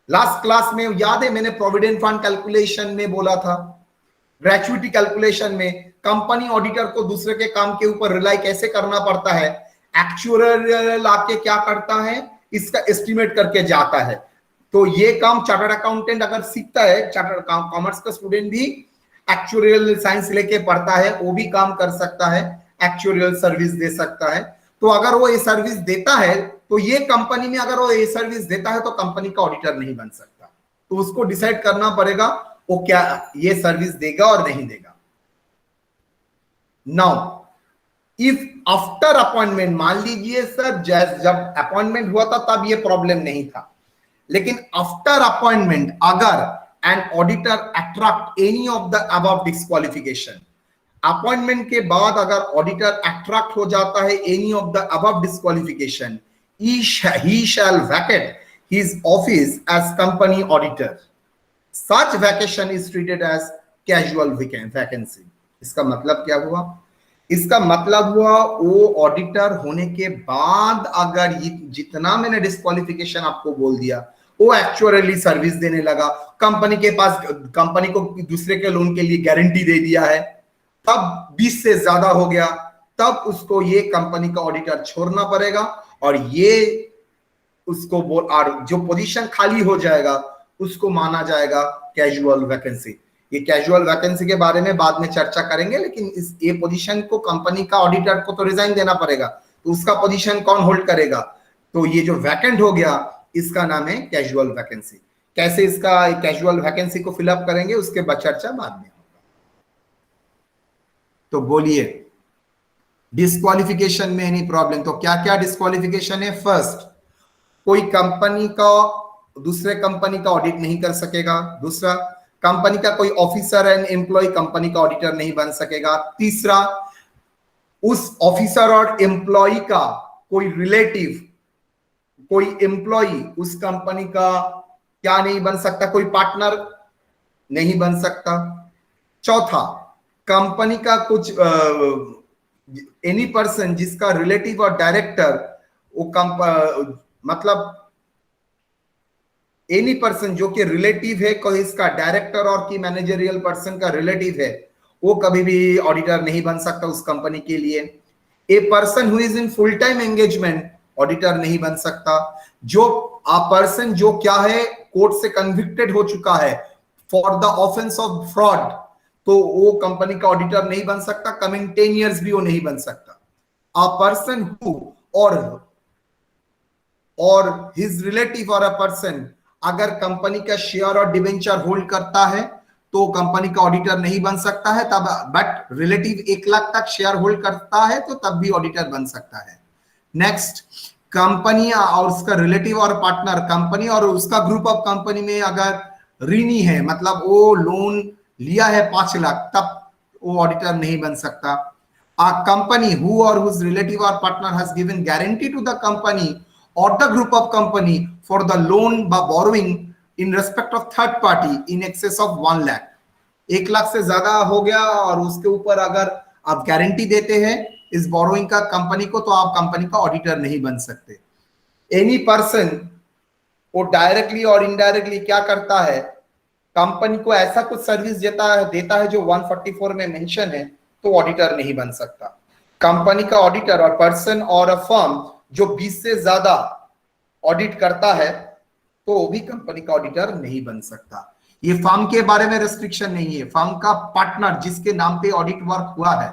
लास्ट क्लास में, याद है मैंने प्रोविडेंट फंड कैलकुलेशन में बोला था, ग्रेचुइटी कैलकुलेशन में कंपनी ऑडिटर को दूसरे के काम के ऊपर रिलाई कैसे करना पड़ता है, एक्चुरियल आके क्या करता है, इसका एस्टिमेट करके जाता है। तो ये काम चार्टर्ड अकाउंटेंट अगर सीखता है, चार्टर्ड कॉमर्स का स्टूडेंट भी एक्चुरियल साइंस लेके पढ़ता है, वो भी काम कर सकता है, एक्चुरियल सर्विस दे सकता है। तो अगर वो ये सर्विस देता है तो ये कंपनी में अगर वो ये सर्विस देता है तो कंपनी का ऑडिटर नहीं बन सकता। तो उसको डिसाइड करना पड़ेगा वो क्या ये सर्विस देगा और नहीं देगा। नाउ इफ आफ्टर अपॉइंटमेंट, मान लीजिए सर जब अपॉइंटमेंट हुआ था तब ये प्रॉब्लम नहीं था, लेकिन आफ्टर अपॉइंटमेंट अगर an auditor attract any of the above disqualification, appointment के बाद अगर ऑडिटर अट्रैक्ट हो जाता है any of the above disqualification, he shall vacate his office as company auditor. Such vacation is treated as casual vacancy. इसका मतलब क्या हुआ? इसका मतलब हुआ वो ऑडिटर होने के बाद अगर जितना मैंने डिस्क्वालिफिकेशन आपको बोल दिया वो एक्चुअली सर्विस देने लगा, कंपनी के पास, कंपनी को दूसरे के लोन के लिए गारंटी दे दिया है, तब 20 से ज्यादा हो गया, तब उसको ये कंपनी का ऑडिटर छोड़ना पड़ेगा और ये उसको और जो पोजीशन खाली हो जाएगा उसको माना जाएगा कैजुअल वैकेंसी। ये कैजुअल वैकेंसी के बारे में बाद में चर्चा करेंगे, लेकिन इस ये पोजीशन को कंपनी का ऑडिटर को तो रिजाइन देना पड़ेगा, तो उसका पोजीशन कौन होल्ड करेगा? तो ये जो वैकेंट हो गया इसका नाम है कैजुअल वैकेंसी। कैसे इसका कैजुअल वैकेंसी को फिलअप करेंगे उसके बाद चर्चा बाद में होगा। तो बोलिए डिस्क्वालिफिकेशन में एनी प्रॉब्लम? तो क्या क्या डिस्क्वालिफिकेशन है? फर्स्ट, कोई कंपनी का दूसरे कंपनी का ऑडिट नहीं कर सकेगा। दूसरा, कंपनी का कोई ऑफिसर एंड एम्प्लॉय कंपनी का ऑडिटर नहीं बन सकेगा। तीसरा, उस ऑफिसर और एम्प्लॉय का कोई रिलेटिव, कोई एम्प्लॉय उस कंपनी का क्या नहीं बन सकता? कोई पार्टनर नहीं बन सकता। चौथा, कंपनी का कुछ एनी पर्सन जिसका रिलेटिव और डायरेक्टर वो मतलब एनी पर्सन जो कि रिलेटिव है, कोई इसका डायरेक्टर और की मैनेजरियल पर्सन का रिलेटिव है, वो कभी भी ऑडिटर नहीं बन सकता उस कंपनी के लिए। ए person who is in full time engagement auditor नहीं बन सकता। जो पर्सन जो क्या है, कोर्ट से कन्विक्टेड हो चुका है for the offence of fraud, तो वो कंपनी का ऑडिटर नहीं बन सकता। कमिंग 10 years भी वो नहीं बन सकता। अ पर्सन हु और हिज रिलेटिव और अ पर्सन अगर कंपनी का शेयर और डिवेंचर होल्ड करता है तो कंपनी का ऑडिटर नहीं बन सकता है तब, बट रिलेटिव 1 लाख तक शेयर होल्ड करता है तो तब भी ऑडिटर बन सकता है। नेक्स्ट, कंपनी और उसका रिलेटिव और पार्टनर, कंपनी और उसका ग्रुप ऑफ कंपनी में अगर ऋणी है, मतलब वो लोन लिया है 5 लाख, तब वो ऑडिटर नहीं बन सकता। A company who or whose relative or partner has given guarantee to the company or the group of company for the loan by borrowing in respect of third party in excess of 1 lakh, 1 lakh से ज्यादा हो गया और उसके ऊपर अगर आप guarantee देते हैं इस बोरोइंग का कंपनी को, तो आप कंपनी का ऑडिटर नहीं बन सकते। एनी पर्सन वो डायरेक्टली और इनडायरेक्टली क्या करता है, कंपनी को ऐसा कुछ सर्विस देता है जो 144 में मेंशन है, तो ऑडिटर नहीं बन सकता। कंपनी का ऑडिटर और पर्सन और अ फर्म जो 20 से ज्यादा ऑडिट करता है तो वो भी कंपनी का ऑडिटर नहीं बन सकता। ये फर्म के बारे में रेस्ट्रिक्शन नहीं है, फर्म का पार्टनर जिसके नाम पे ऑडिट वर्क हुआ है,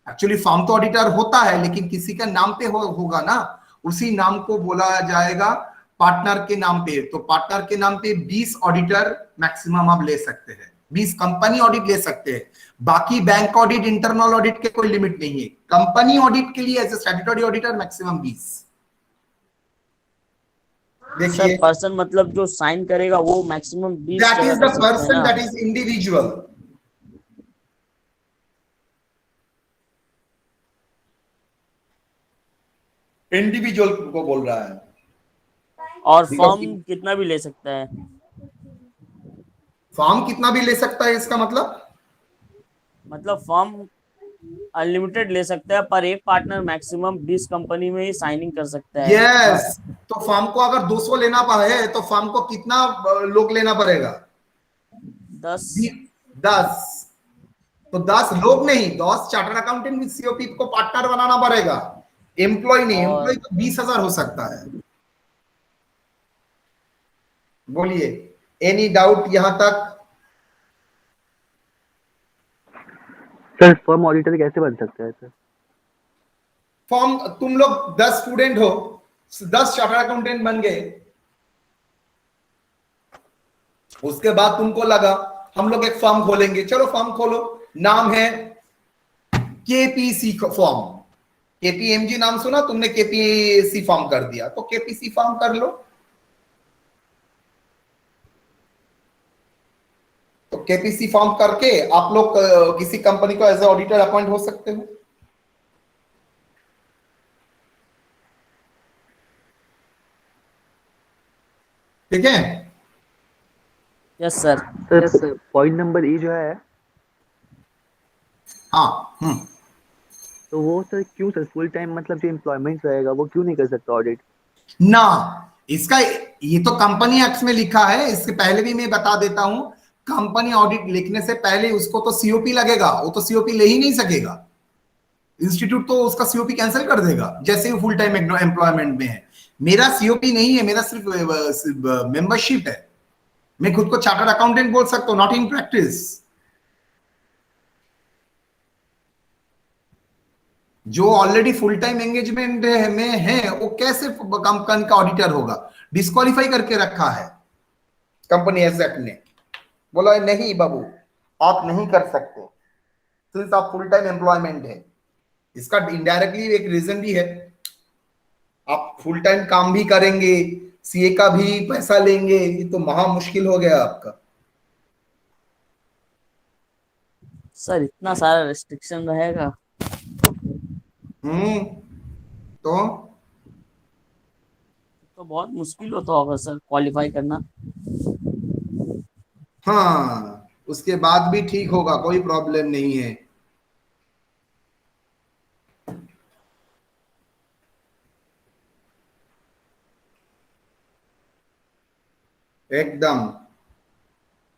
एक्चुअली फर्म तो ऑडिटर होता है लेकिन किसी का नाम पे होगा ना, उसी नाम को बोला जाएगा पार्टनर के नाम पे। तो पार्टनर के नाम पे 20 ऑडिटर मैक्सिमम आप ले सकते हैं, 20 कंपनी ऑडिट ले सकते हैं। बाकी बैंक ऑडिट, इंटरनल ऑडिट के कोई लिमिट नहीं है। कंपनी ऑडिट के लिए as a statutory auditor maximum 20। देखिए, पर्सन मतलब जो साइन करेगा वो maximum 20 that is the person, that is individual. Individual को बोल रहा है। और फॉर्म कितना भी ले सकता है? फॉर्म कितना भी ले सकता है इसका मतलब फॉर्म अनलिमिटेड ले सकता है, पर एक पार्टनर मैक्सिमम 20 कंपनी में ही साइनिंग कर सकता है। यस, तो फॉर्म को अगर 200 लेना है तो फॉर्म को कितना लोग लेना पड़ेगा? 10। तो 10 लोग नहीं, 10 चार्टर्ड अकाउंटेंट विद सीओपी को पार्टनर बनाना पड़ेगा, एम्प्लॉय नहीं। एम्प्लॉय तो 20,000 हो सकता है। बोलिए, एनी डाउट यहां तक? सर फर्म ऑडिटर कैसे बन सकता है सर? फॉर्म, तुम लोग 10 स्टूडेंट हो, 10 चार्टर्ड अकाउंटेंट बन गए, उसके बाद तुमको लगा हम लोग एक फर्म खोलेंगे, चलो फर्म खोलो, नाम है केपीसी फॉर्म, केपीएमजी नाम सुना तुमने, केपीसी फॉर्म कर दिया, तो केपीसी फॉर्म कर लो। तो केपीसी फॉर्म करके आप लोग किसी कंपनी को एज ए ऑडिटर अपॉइंट हो सकते हो। ठीक है। Yes sir. Sir point number ई जो है, हाँ। तो वो सर क्यों सर फुल टाइम मतलब जो एम्प्लॉयमेंट रहेगा वो क्यों नहीं कर सकता ऑडिट? ना, इसका ये तो कंपनी एक्ट में लिखा है, इसके पहले भी मैं बता देता हूं, कंपनी ऑडिट लिखने से पहले उसको तो सीओपी लगेगा, वो तो सीओपी ले ही नहीं सकेगा, इंस्टीट्यूट तो उसका सीओपी कैंसिल कर देगा जैसे ही फुल टाइम एम्प्लॉयमेंट में है। मेरा सीओपी नहीं है, मेरा सिर्फ मेंबरशिप है, मैं खुद को चार्टर्ड अकाउंटेंट बोल सकता हूं, नॉट इन प्रैक्टिस। जो ऑलरेडी फुल टाइम एंगेजमेंट में है वो कैसे कंपनी का ऑडिटर होगा? डिस्क्वालीफाई करके रखा है कंपनी एक्ट ने, बोला नहीं बाबू आप नहीं कर सकते सिंस आप फुल टाइम एम्प्लॉयमेंट है। इसका इनडायरेक्टली एक रीजन भी है, आप फुल टाइम काम भी करेंगे, सीए का भी पैसा लेंगे, ये तो महा मुश्किल हो गया आपका। सर इतना सारा रेस्ट्रिक्शन रहेगा? तो बहुत मुश्किल होता होगा सर क्वालिफाई करना। हाँ, उसके बाद भी ठीक होगा, कोई प्रॉब्लम नहीं है। एकदम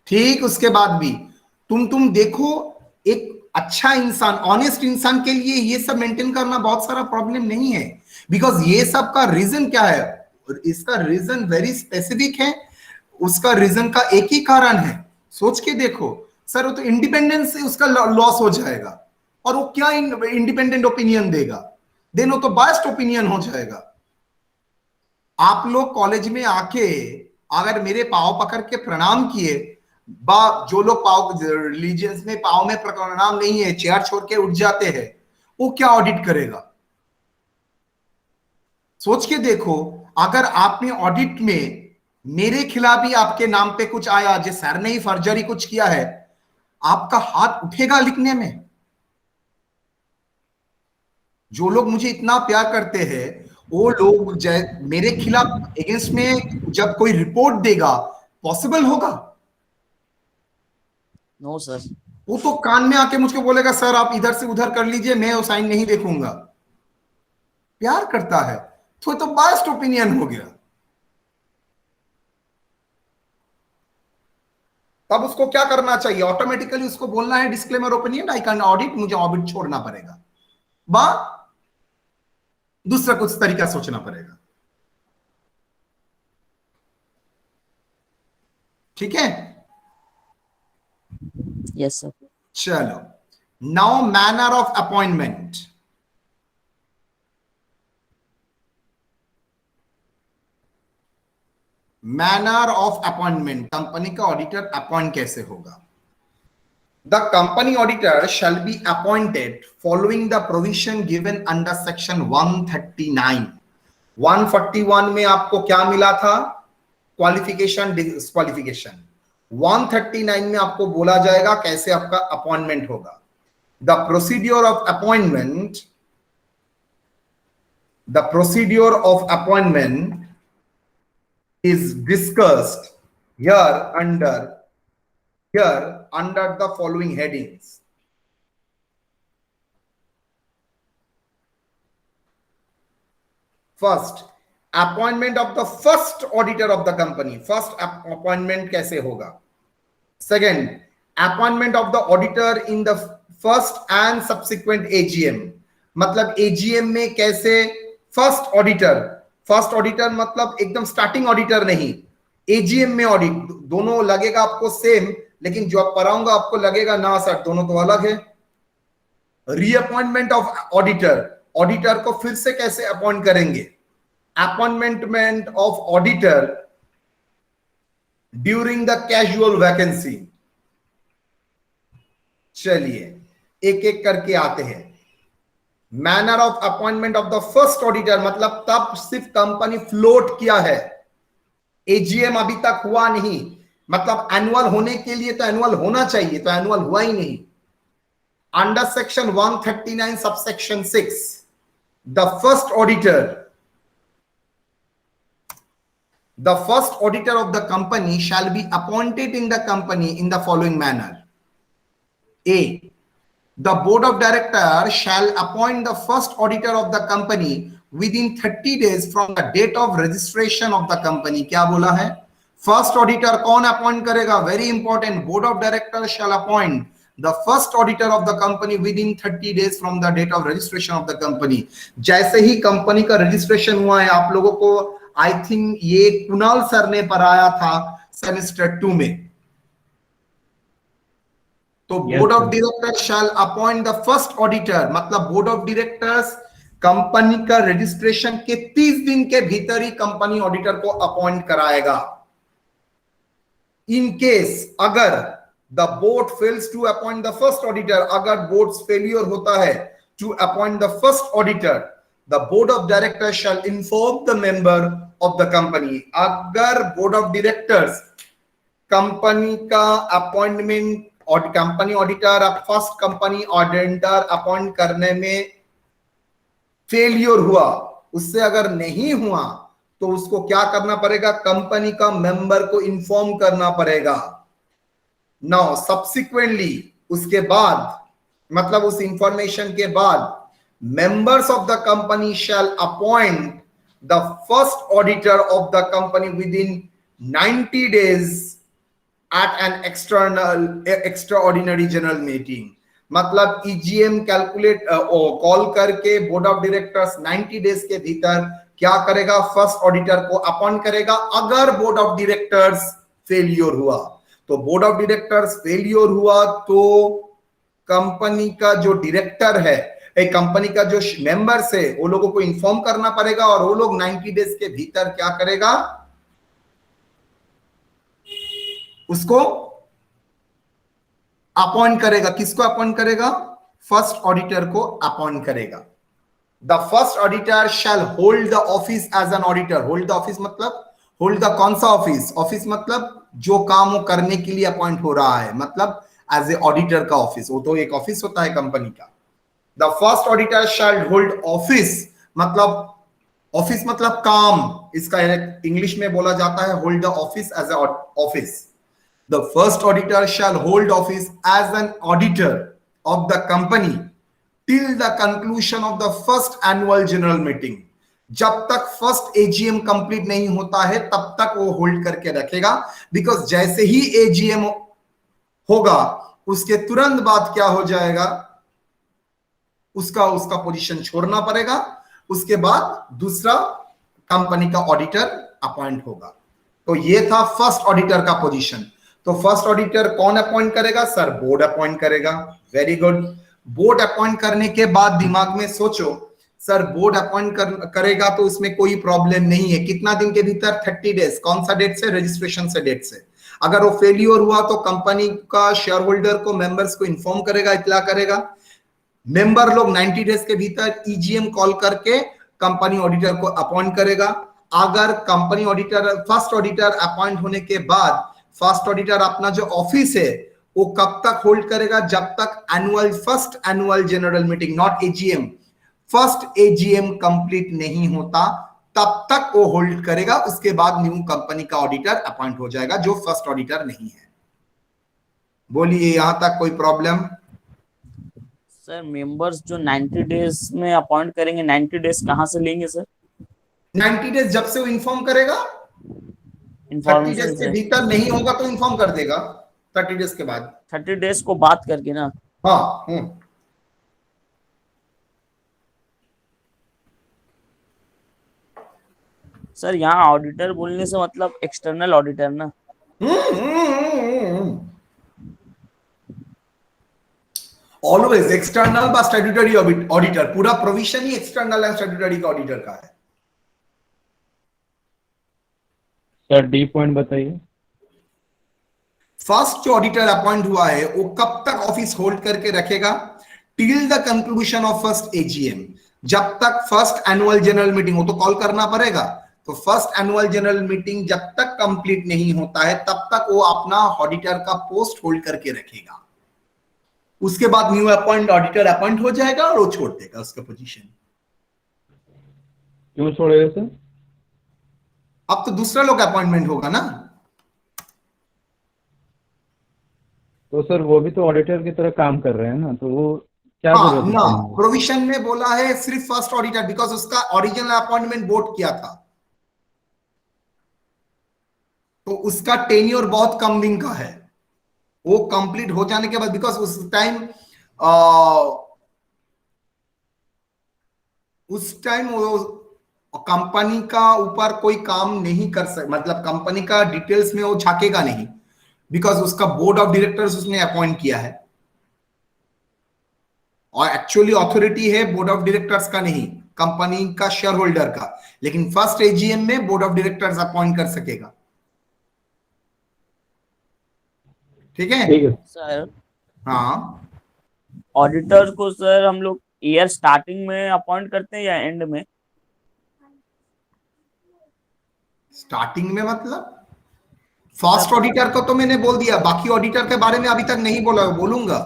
ठीक। उसके बाद भी तुम देखो, एक अच्छा इंसान, ऑनेस्ट इंसान के लिए ये सब मेंटेन करना बहुत सारा प्रॉब्लम नहीं है, बिकॉज ये सब का रीजन क्या है, इसका रीजन वेरी स्पेसिफिक है। उसका रीजन का एक ही कारण है, सोच के देखो सर, वो तो इंडिपेंडेंस से उसका लॉस हो जाएगा, और वो क्या इंडिपेंडेंट ओपिनियन देगा? देन वो तो बायस्ड ओपिनियन हो जाएगा। आप लोग कॉलेज में आके अगर मेरे पाँव पकड़ के प्रणाम किए, जो लोग पाव रिलीजियंस में पाँव में प्रणाम नहीं है, चेयर छोड़ के उठ जाते हैं, वो क्या ऑडिट करेगा? सोच के देखो, अगर आपने ऑडिट में मेरे खिलाफ ही आपके नाम पे कुछ आया, जो सर ने ही फर्जरी कुछ किया है, आपका हाथ उठेगा लिखने में? जो लोग मुझे इतना प्यार करते हैं, वो लोग मेरे खिलाफ अगेंस्ट में जब कोई रिपोर्ट देगा, पॉसिबल होगा? No sir. वो तो कान में आके मुझको बोलेगा सर आप इधर से उधर कर लीजिए, मैं वो साइन नहीं देखूंगा। प्यार करता है तो बायस्ड ओपिनियन हो गया। तब उसको क्या करना चाहिए? ऑटोमेटिकली उसको बोलना है disclaimer opinion, I can audit, मुझे ऑडिट छोड़ना पड़ेगा, बा दूसरा कुछ तरीका सोचना पड़ेगा। ठीक है। Yes sir. चलो, now manner of appointment. Manner of appointment, company का ऑडिटर अपॉइंट कैसे होगा? The company auditor shall be appointed following the provision given under section 139। 141 में आपको क्या मिला था? Qualification, disqualification. 139 में आपको बोला जाएगा कैसे आपका अपॉइंटमेंट होगा। The procedure of appointment, the procedure of appointment is discussed under the following headings. First, appointment of the first auditor of the company. First appointment कैसे होगा? Second, appointment of the auditor in the first and subsequent AGM. मतलब AGM में कैसे first auditor मतलब एकदम starting auditor नहीं, AGM में audit, दोनों लगेगा आपको सेम, लेकिन जो आप पढ़ाऊंगा आपको लगेगा ना सर दोनों तो अलग है। रीअपॉइंटमेंट ऑफ ऑडिटर को फिर से कैसे अपॉइंट करेंगे? Appointment of auditor during the casual vacancy. चलिए एक एक करके आते हैं। Manner of appointment of the first auditor, मतलब तब सिर्फ कंपनी फ्लोट किया है, एजीएम अभी तक हुआ नहीं, मतलब एनुअल होने के लिए तो एनुअल होना चाहिए, तो एनुअल हुआ ही नहीं। Under section 139 subsection 6 the first auditor of the company shell be appointed in the company in the following manner. A, the board of directors shall appoint the first auditor of the company within 30 days from the date of registration of the company। क्या बोला है? First auditor कौन appoint करेगा? Very important, board of director shall appoint the first auditor of the company within 30 days from the date of registration of the company. जैसे ही company का registration हुआ है, आप लोगों को आई थिंक ये कुणाल सर ने पढ़ाया था सेमेस्टर 2 में, तो board of directors shall appoint the first auditor, मतलब बोर्ड ऑफ डायरेक्टर्स कंपनी का रजिस्ट्रेशन के 30 दिन के भीतर ही कंपनी ऑडिटर को अपॉइंट कराएगा। इन केस अगर the board fails to appoint the first auditor, अगर बोर्ड फेलियर होता है to appoint the first auditor, the board of directors shall inform the member of the company. अगर board of directors company का appointment और company auditor, first company auditor appoint करने में failure हुआ, उससे अगर नहीं हुआ तो उसको क्या करना पड़ेगा? कंपनी का मेंबर को इन्फॉर्म करना पड़ेगा। नाउ सब्सिक्वेंटली उसके बाद, मतलब उस इंफॉर्मेशन के बाद, members of the company shall appoint the first auditor of the company within 90 days at an extraordinary general meeting। मतलब ईजीएम कैलकुलेट कॉल करके बोर्ड ऑफ डायरेक्टर्स 90 डेज के भीतर क्या करेगा? फर्स्ट ऑडिटर को अपॉइंट करेगा। अगर बोर्ड ऑफ डायरेक्टर्स फेलियर हुआ, तो बोर्ड ऑफ डायरेक्टर्स फेलियर हुआ तो कंपनी का जो डायरेक्टर है, कंपनी का जो मेंबर्स है, वो लोगों को इन्फॉर्म करना पड़ेगा, और वो लोग 90 डेज के भीतर क्या करेगा? उसको अपॉइंट करेगा। किसको अपॉइंट करेगा? फर्स्ट ऑडिटर को अपॉइंट करेगा। The first auditor shall hold the office as an auditor. Hold the office मतलब होल्ड द कौन सा ऑफिस? ऑफिस मतलब जो काम वो करने के लिए अपॉइंट हो रहा है, मतलब एज ए ऑडिटर का ऑफिस, वो तो एक ऑफिस होता है कंपनी का। The first auditor shall hold office, मतलब ऑफिस मतलब काम, इसका इंग्लिश में बोला जाता है hold the office as a office. The first auditor shall hold office as an auditor of the company till the conclusion of the first annual general meeting। जब तक फर्स्ट एजीएम कंप्लीट नहीं होता है तब तक वो होल्ड करके रखेगा, बिकॉज जैसे ही एजीएम होगा उसके तुरंत बाद क्या हो जाएगा? उसका पोजीशन छोड़ना पड़ेगा, उसके बाद दूसरा कंपनी का ऑडिटर अपॉइंट होगा। तो ये था फर्स्ट ऑडिटर का पोजीशन। तो फर्स्ट ऑडिटर कौन अपॉइंट करेगा? सर बोर्ड अपॉइंट करेगा। Very good. बोर्ड अपॉइंट करने के बाद दिमाग में सोचो, सर बोर्ड अपॉइंट करेगा तो इसमें कोई प्रॉब्लम नहीं है। कितना दिन के भीतर? 30 डेज। कौन सा डेट से? रजिस्ट्रेशन से डेट से। अगर वो फेलियर हुआ तो कंपनी का शेयर होल्डर को, मेंबर्स को इन्फॉर्म करेगा, इतला करेगा। मेंबर लोग 90 डेज के भीतर ईजीएम कॉल करके कंपनी ऑडिटर को अपॉइंट करेगा। अगर company auditor, first auditor appoint होने के बाद फर्स्ट ऑडिटर अपना जो ऑफिस है वो कब तक होल्ड करेगा? जब तक first annual general meeting, not AGM, first AGM complete नहीं होता तब तक वो होल्ड करेगा। उसके बाद न्यू कंपनी का ऑडिटर अपॉइंट हो जाएगा जो फर्स्ट ऑडिटर नहीं है। बोलिए, यहां तक कोई प्रॉब्लम? सर मेंबर्स जो 90 डेज में अपॉइंट करेंगे, 90 डेज कहाँ से लेंगे सर? 90 डेज जब से वो इन्फॉर्म करेगा। 30 डेज के भीतर नहीं होगा तो इन्फॉर्म कर देगा 30 डेज के बाद। 30 डेज को बात करके ना? हाँ। सर यहाँ ऑडिटर बोलने से मतलब एक्सटर्नल ऑडिटर ना? ऑलवेज एक्सटर्नल बा स्टैट्यूटरी ऑडिटर। पूरा provision he external and statutory का ऑडिटर का है। सर डी पॉइंट बताइए। फर्स्ट जो ऑडिटर अपॉइंट हुआ है वो कब तक ऑफिस होल्ड करके रखेगा? Till the conclusion of first AGM, जब तक फर्स्ट एनुअल जनरल मीटिंग हो तो कॉल करना पड़ेगा, तो फर्स्ट एनुअल जनरल मीटिंग जब तक कंप्लीट नहीं होता है तब तक वो अपना ऑडिटर का पोस्ट होल्ड करके रखेगा। उसके बाद न्यू अपॉइंट ऑडिटर अपॉइंट हो जाएगा और वो छोड़ देगा उसका पोजीशन। क्यों छोड़ेगा सर? अब तो दूसरा लोग अपॉइंटमेंट होगा ना। तो सर वो भी तो ऑडिटर की तरह काम कर रहे हैं ना, तो वो क्या हाँ जरूरत है ना, करने की? प्रोविजन में बोला है सिर्फ फर्स्ट ऑडिटर, बिकॉज उसका ओरिजिनल अपॉइंटमेंट बोर्ड किया था, तो उसका टेन्योर बहुत कम दिन का है। वो कंप्लीट हो जाने के बाद, बिकॉज उस टाइम वो कंपनी का ऊपर कोई काम नहीं कर सकता, मतलब कंपनी का डिटेल्स में वो झांकेगा नहीं, बिकॉज उसका बोर्ड ऑफ डायरेक्टर्स उसने अपॉइंट किया है और एक्चुअली अथॉरिटी है बोर्ड ऑफ डायरेक्टर्स का नहीं, कंपनी का शेयर होल्डर का। लेकिन फर्स्ट एजीएम में बोर्ड ऑफ डायरेक्टर्स अपॉइंट कर सकेगा। ठीक है ठीक है सर। हाँ, ऑडिटर को सर हम लोग ईयर स्टार्टिंग में अपॉइंट करते हैं या एंड में? स्टार्टिंग में मतलब फर्स्ट ऑडिटर को तो मैंने बोल दिया, बाकी ऑडिटर के बारे में अभी तक नहीं बोला, बोलूंगा।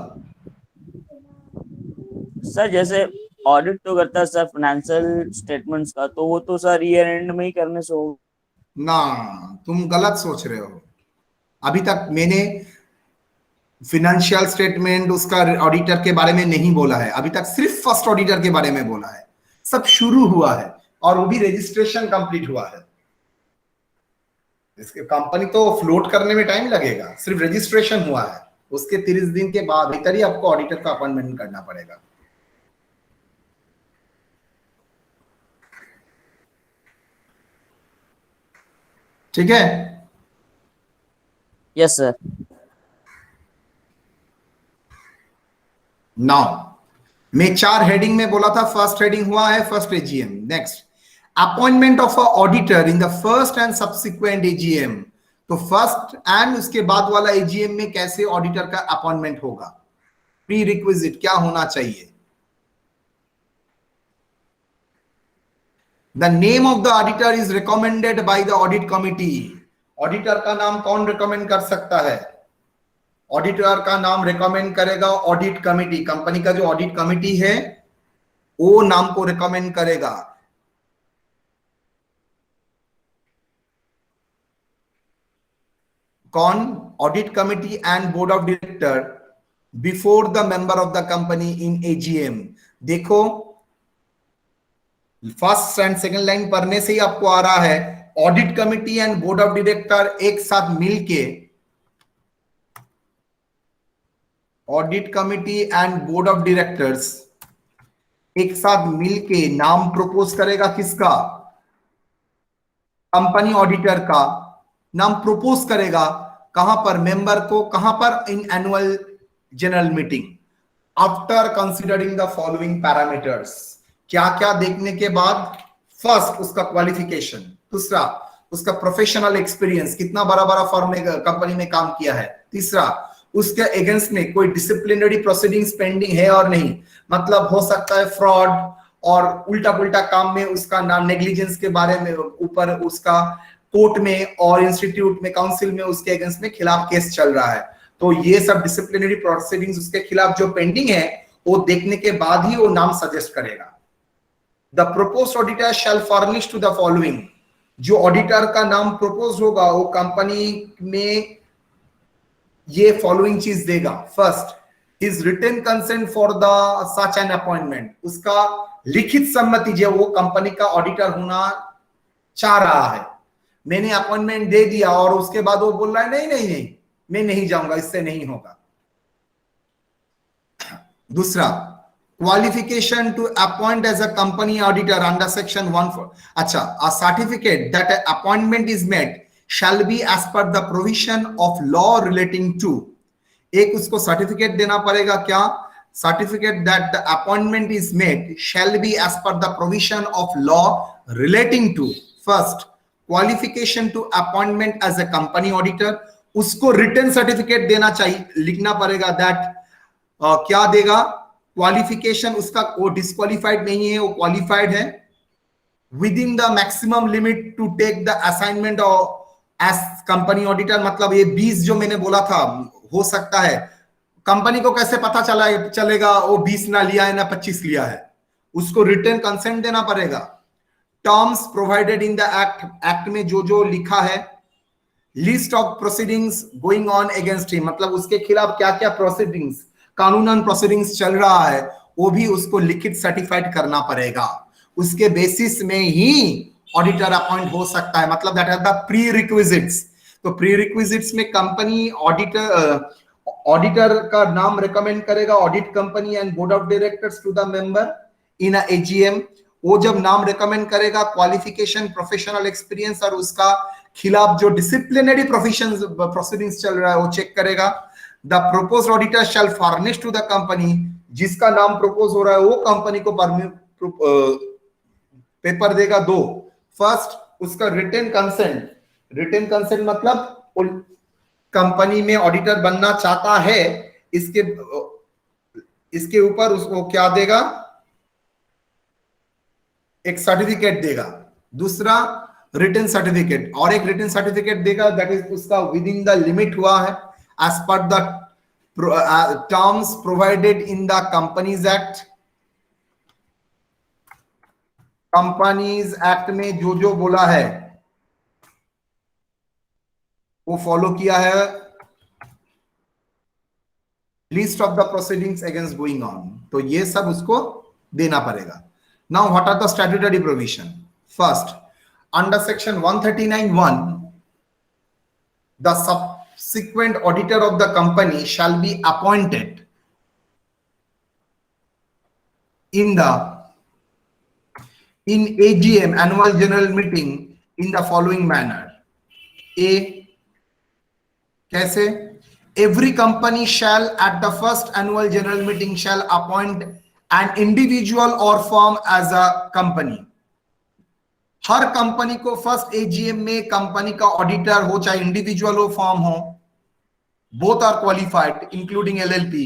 सर जैसे ऑडिट तो करता है सर फाइनेंशियल स्टेटमेंट्स का, तो वो तो सर ईयर एंड में ही करने से हो। ना, तुम गलत सोच रहे हो। अभी तक मैंने फाइनेंशियल स्टेटमेंट उसका ऑडिटर के बारे में नहीं बोला है, अभी तक सिर्फ फर्स्ट ऑडिटर के बारे में बोला है। सब शुरू हुआ है और वो भी रजिस्ट्रेशन कंप्लीट हुआ है। इसके कंपनी तो फ्लोट करने में टाइम लगेगा, सिर्फ रजिस्ट्रेशन हुआ है, उसके 30 दिन के बाद भीतर ही आपको ऑडिटर का अपॉइंटमेंट करना पड़ेगा। ठीक है। Yes sir. नाउ मैं 4 हेडिंग में बोला था, फर्स्ट हेडिंग हुआ है first AGM. Next, appointment of a auditor in the first and subsequent AGM. तो फर्स्ट एंड उसके बाद वाला एजीएम में कैसे ऑडिटर का अपॉइंटमेंट होगा, प्री रिक्विजिट क्या होना चाहिए। The name of the auditor is recommended by the audit committee. Auditor का नाम कौन रिकमेंड कर सकता है? ऑडिटर का नाम रिकमेंड करेगा ऑडिट कमिटी। कंपनी का जो ऑडिट कमिटी है वो नाम को रिकमेंड करेगा। कौन? Audit committee and board of director before the member of the company in AGM. देखो फर्स्ट एंड सेकंड लाइन पढ़ने से ही आपको आ रहा है, audit committee and board of director एक साथ मिलके, audit committee and board of directors एक साथ मिलके नाम प्रपोज करेगा। किसका? कंपनी ऑडिटर का नाम प्रपोज करेगा। कहां पर? मेंबर को। कहां पर? In annual general meeting. After considering the following parameters. क्या क्या देखने के बाद? फर्स्ट, उसका क्वालिफिकेशन। दूसरा, उसका प्रोफेशनल एक्सपीरियंस, कितना बड़ा बड़ा फर्म में कंपनी में काम किया है। तीसरा, उसके अगेंस्ट में कोई डिसिप्लिनरी प्रोसीडिंग्स पेंडिंग है और नहीं, मतलब हो सकता है फ्रॉड और उल्टा पुल्टा काम में उसका नाम, नेग्लिजेंस के बारे में ऊपर उसका कोर्ट में और इंस्टीट्यूट में काउंसिल में उसके अगेंस्ट में खिलाफ केस चल रहा है, तो ये सब डिसिप्लिनरी प्रोसीडिंग्स उसके खिलाफ जो पेंडिंग है वो देखने के बाद ही वो नाम सजेस्ट करेगा। The proposed auditor shall furnish to the following. जो ऑडिटर का नाम प्रपोज होगा वो कंपनी में ये फॉलोइंग चीज देगा। First, his written consent for the such an appointment. उसका लिखित सम्मति जो वो कंपनी का ऑडिटर होना चाह रहा है। मैंने अपॉइंटमेंट दे दिया और उसके बाद वो बोल रहा है नहीं नहीं नहीं मैं नहीं जाऊंगा, इससे नहीं होगा। दूसरा, qualification to appoint as a company auditor under section 1. अच्छा, a certificate that an appointment is made shall be as per the provision of law relating to। एक उसको सर्टिफिकेट देना पड़ेगा। क्या? Certificate that the appointment is made shall be as per the provision of law relating to। first, qualification to appointment as a company auditor। उसको written certificate देना चाहिए, लिखना पड़ेगा दैट क्या देगा? क्वालिफिकेशन उसका वो डिस्क्वालिफाइड नहीं है, वो क्वालिफाइड है, within the maximum limit to take the assignment as company auditor. मतलब ये 20 जो मैंने बोला था, हो सकता है कंपनी को कैसे पता चलेगा वो 20 ना लिया है ना 25 लिया है, उसको रिटर्न कंसेंट देना पड़ेगा। Terms provided in the act में जो जो लिखा है, list of proceedings going on against him, मतलब उसके खिलाफ क्या क्या प्रोसीडिंग्स, कानूनन प्रोसीडिंग्स चल रहा है, वो भी उसको लिखित सर्टिफाइड करना पड़ेगा। उसके बेसिस में ही ऑडिटर अपॉइंट हो सकता है, मतलब that are the prerequisites. तो प्री रिक्विजिट्स में कंपनी ऑडिटर का नाम रिकमेंड करेगा, audit company and board of directors to the member in AGM. वो जब नाम रिकमेंड करेगा, क्वालिफिकेशन, प्रोफेशनल एक्सपीरियंस और उसका खिलाफ जो डिसिप्लिनरी प्रोसीडिंग्स चल रहा है वो चेक करेगा। The proposed auditor shall furnish to the company, जिसका नाम प्रपोज हो रहा है वो कंपनी को पेपर देगा दो। फर्स्ट उसका रिटन कंसेंट मतलब कंपनी में ऑडिटर बनना चाहता है, इसके ऊपर उसको क्या देगा, एक सर्टिफिकेट देगा। दूसरा रिटन सर्टिफिकेट, और एक रिटन सर्टिफिकेट देगा दैट इज उसका विद इन द लिमिट हुआ है as per the terms provided in the companies act. Companies act में जो जो बोला है वो फॉलो किया है। List of the proceedings against going on, तो ये सब उसको देना पड़ेगा। Now what are the statutory provision? First, under section 139(1), the subsequent auditor of the company shall be appointed in AGM, annual general meeting, in the following manner. A, कैसे? Every company shall at the first annual general meeting shall appoint an individual or firm as a company. हर company को first AGM में company का auditor हो, चाहे individual हो form हो, both are qualified including LLP,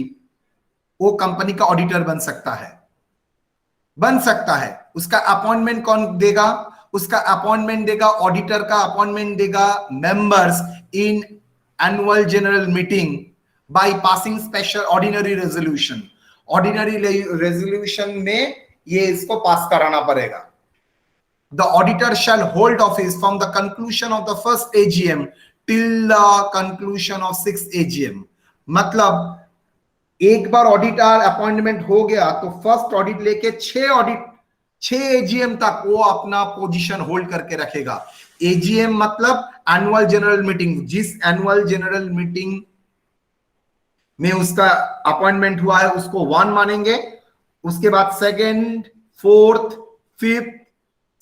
वो कंपनी का ऑडिटर बन सकता है। उसका अपॉइंटमेंट कौन देगा? उसका अपॉइंटमेंट देगा, ऑडिटर का अपॉइंटमेंट देगा members in annual general meeting by passing special ordinary resolution. Ordinary resolution में ये इसको पास कराना पड़ेगा। The auditor shall hold office from the conclusion of the first AGM till the conclusion of sixth AGM. मतलब एक बार auditor appointment हो गया तो फर्स्ट ऑडिट लेके 6 एजीएम तक वो अपना पोजीशन होल्ड करके रखेगा। एजीएम मतलब एनुअल जनरल मीटिंग, जिस एनुअल जनरल मीटिंग में उसका अपॉइंटमेंट हुआ है उसको 1 मानेंगे, उसके बाद सेकंड, फोर्थ, फिफ्थ,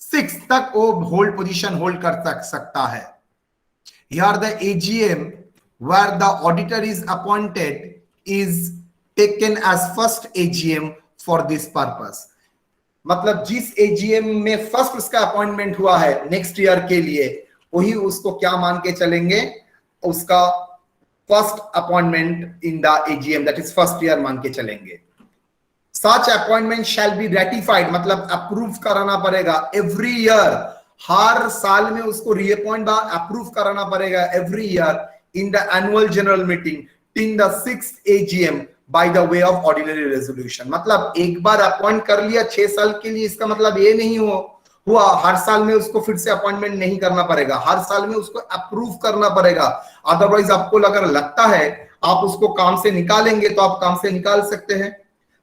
6 तक वो होल्ड पोजीशन होल्ड कर सकता है। Here the AGM where the auditor is appointed is taken as first AGM for this purpose. मतलब जिस AGM में फर्स्ट उसका अपॉइंटमेंट हुआ है नेक्स्ट ईयर के लिए, वही उसको क्या मान के चलेंगे, उसका first appointment in the AGM, that is first year मान के चलेंगे। Such appointment shall be ratified, मतलब अप्रूव कराना पड़ेगा एवरी ईयर, हर साल में उसको रीअपॉइंट अप्रूव कराना पड़ेगा every year in the annual general meeting till the 6th AGM by the way of ordinary resolution. मतलब एक बार अपॉइंट कर लिया 6 साल के लिए, इसका मतलब ये नहीं हुआ हर साल में उसको फिर से अपॉइंटमेंट नहीं करना पड़ेगा, हर साल में उसको अप्रूव करना पड़ेगा। अदरवाइज आपको अगर लगता है आप उसको काम से निकालेंगे तो आप काम से निकाल सकते हैं।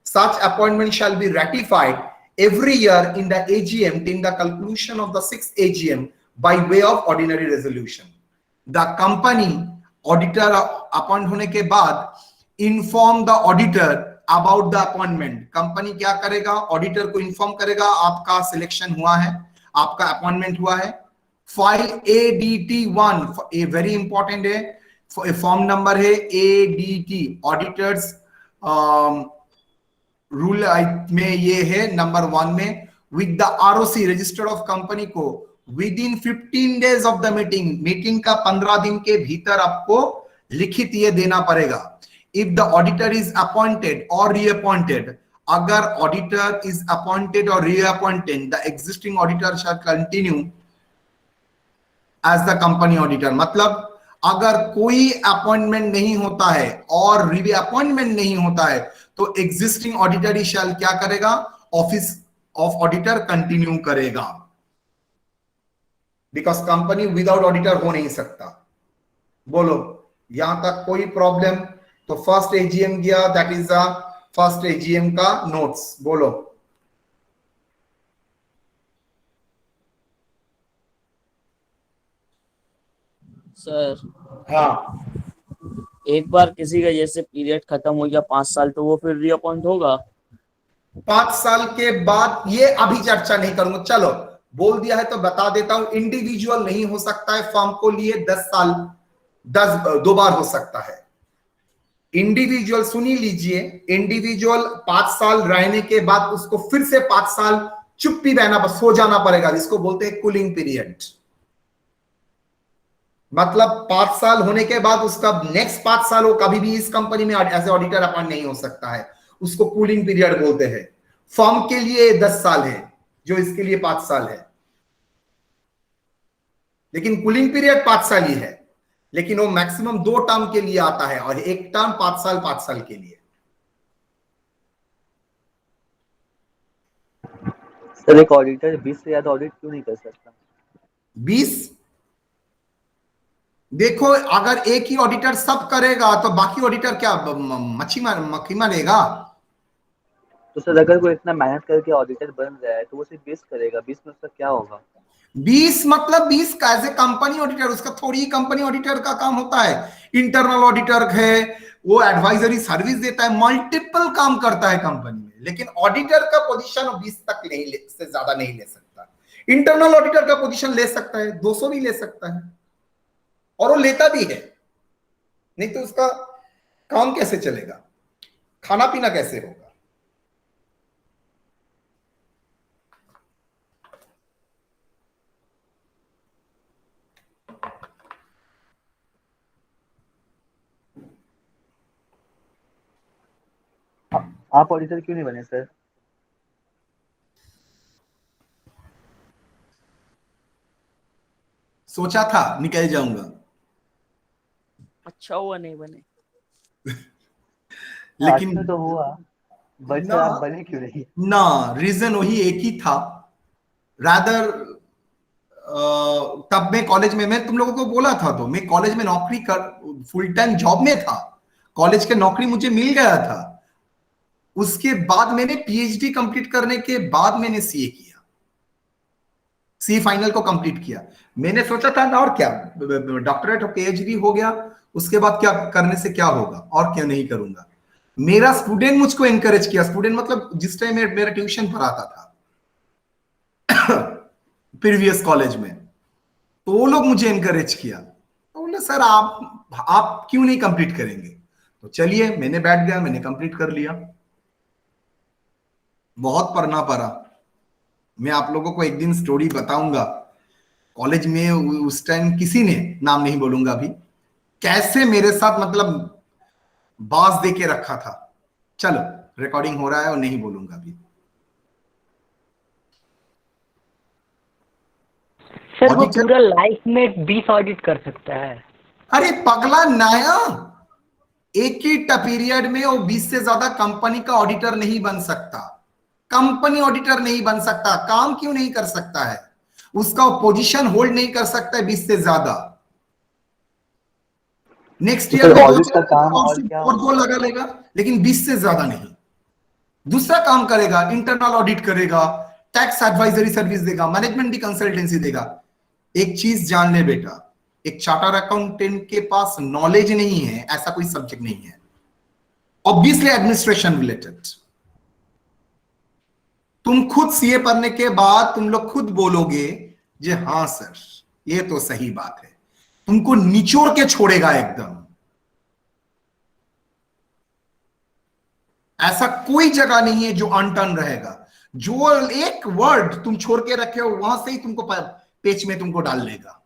Such appointment shall be ratified every year in the AGM till the conclusion of the 6th AGM by way of ordinary resolution. The company auditor appoint होने के बाद inform the auditor about the appointment. Company क्या करेगा? Auditor को inform करेगा आपका selection हुआ है, आपका अपॉइंटमेंट हुआ है। फाइल ADT1, ये वेरी इंपॉर्टेंट है, फॉर्म नंबर है ADT, ऑडिटर्स रूल में ये है नंबर 1 में, with the ROC register of company को within 15 days of the meeting का 15 दिन के भीतर आपको लिखित ये देना पड़ेगा। If the auditor is appointed और रीअपॉइंटेड अगर ऑडिटर इज अपॉइंटेड और reappointed, the existing auditor shall continue as the company auditor. मतलब अगर कोई अपॉइंटमेंट नहीं होता है और रीअपॉइंटमेंट नहीं होता है तो एग्जिस्टिंग ऑडिटर ही शैल क्या करेगा, ऑफिस ऑफ ऑडिटर कंटिन्यू करेगा, बिकॉज कंपनी विदाउट ऑडिटर हो नहीं सकता। बोलो यहां तक कोई प्रॉब्लम? तो फर्स्ट एजीएम गया, that is the first AGM का नोट्स। बोलो सर हाँ, एक बार किसी का जैसे पीरियड खत्म हो गया 5 साल, तो वो फिर रीअपॉइंट होगा? 5 साल के बाद ये अभी चर्चा नहीं करूंगा, चलो बोल दिया है तो बता देता हूं। इंडिविजुअल नहीं हो सकता है, फर्म को लिए 10 साल 2 बार हो सकता है। इंडिविजुअल सुनी लीजिए, इंडिविजुअल 5 साल रहने के बाद उसको फिर से 5 साल चुप्पी रहना, सो जाना पड़ेगा, जिसको बोलते हैं कूलिंग पीरियड। मतलब 5 साल होने के बाद उसका नेक्स्ट 5 साल वो कभी भी इस कंपनी में एज ए ऑडिटर अपॉइंट नहीं हो सकता है, उसको कूलिंग पीरियड बोलते हैं। फर्म के लिए 10 साल है, जो इसके लिए 5 साल है, लेकिन कूलिंग पीरियड 5 साल ही है। लेकिन वो मैक्सिमम 2 टर्म के लिए आता है और एक टर्म 5 साल के लिए। सर एक ऑडिटर 20 से ज्यादा ऑडिट क्यों नहीं कर सकता? 20? देखो अगर एक ही ऑडिटर सब करेगा तो बाकी ऑडिटर क्या मक्खी मारेगा? तो सर अगर कोई इतना मेहनत करके ऑडिटर बन रहा है तो वो सिर्फ 20 करेगा, 20 में उसका क्या होगा? 20 मतलब 20 का एज ए कंपनी ऑडिटर, उसका थोड़ी ही कंपनी ऑडिटर का काम होता है। इंटरनल ऑडिटर है, वो एडवाइजरी सर्विस देता है, मल्टीपल काम करता है कंपनी में। लेकिन ऑडिटर का पोजीशन 20 तक नहीं से ज्यादा नहीं ले सकता। इंटरनल ऑडिटर का पोजीशन ले सकता है, 200 भी ले सकता है, और वो लेता भी है। नहीं तो उसका काम कैसे चलेगा, खाना पीना कैसे होगा? आप ऑडिटर क्यों नहीं बने सर? सोचा था निकल जाऊंगा, अच्छा हुआ नहीं बने। लेकिन अच्छा तो हुआ, बट सर ना आप बने क्यों नहीं? ना रीजन वही एक ही था। रादर तब मैं कॉलेज में, मैं तुम लोगों को बोला था, तो मैं कॉलेज में नौकरी कर फुल टाइम जॉब में था। कॉलेज के नौकरी मुझे मिल गया था। उसके बाद मैंने पीएचडी कंप्लीट करने के बाद मैंने सीए किया, सी फाइनल को कंप्लीट किया। मैंने सोचा था ना, और क्या डॉक्टरेट और पीएचडी हो गया, उसके बाद क्या करने से क्या होगा, और क्या नहीं करूंगा। मेरा स्टूडेंट मुझको एनकरेज किया, स्टूडेंट मतलब जिस टाइम मेरा ट्यूशन पढ़ाता था प्रीवियस कॉलेज में, तो वो लोग मुझे एनकरेज किया। तो बोले सर आप क्यों नहीं कंप्लीट करेंगे? तो चलिए मैंने बैठ गया, मैंने कंप्लीट कर लिया। बहुत पढ़ना पड़ा। मैं आप लोगों को एक दिन स्टोरी बताऊंगा। कॉलेज में उस टाइम किसी ने, नाम नहीं बोलूंगा अभी, कैसे मेरे साथ मतलब बाज दे के रखा था। चलो रिकॉर्डिंग हो रहा है और नहीं बोलूंगा अभी। सर वो ऑडिटर, पूरा लाइफ में 20 ऑडिट कर सकता है? अरे पगला नाया, एक ही पीरियड में वो 20 से ज्यादा कंपनी का ऑडिटर नहीं बन सकता। कंपनी ऑडिटर नहीं बन सकता। काम क्यों नहीं कर सकता है? उसका पोजीशन होल्ड नहीं कर सकता है 20 से ज्यादा। नेक्स्ट ईयर तो में ऑडिट का काम और क्या और दो लगा लेगा, लेकिन 20 से ज्यादा नहीं। दूसरा काम करेगा, इंटरनल ऑडिट करेगा, टैक्स एडवाइजरी सर्विस देगा, मैनेजमेंट की कंसल्टेंसी देगा। एक चीज जान ले बेटा, एक चार्टर अकाउंटेंट के पास नॉलेज नहीं है ऐसा कोई सब्जेक्ट नहीं है, ऑब्वियसली एडमिनिस्ट्रेशन रिलेटेड। तुम खुद सीए पढ़ने के बाद तुम लोग खुद बोलोगे जे हाँ सर ये तो सही बात है, तुमको निचोड़ के छोड़ेगा एकदम। ऐसा कोई जगह नहीं है जो अनटर्न रहेगा। जो एक वर्ड तुम छोड़ के रखे हो वहां से ही तुमको पेज में तुमको डाल लेगा,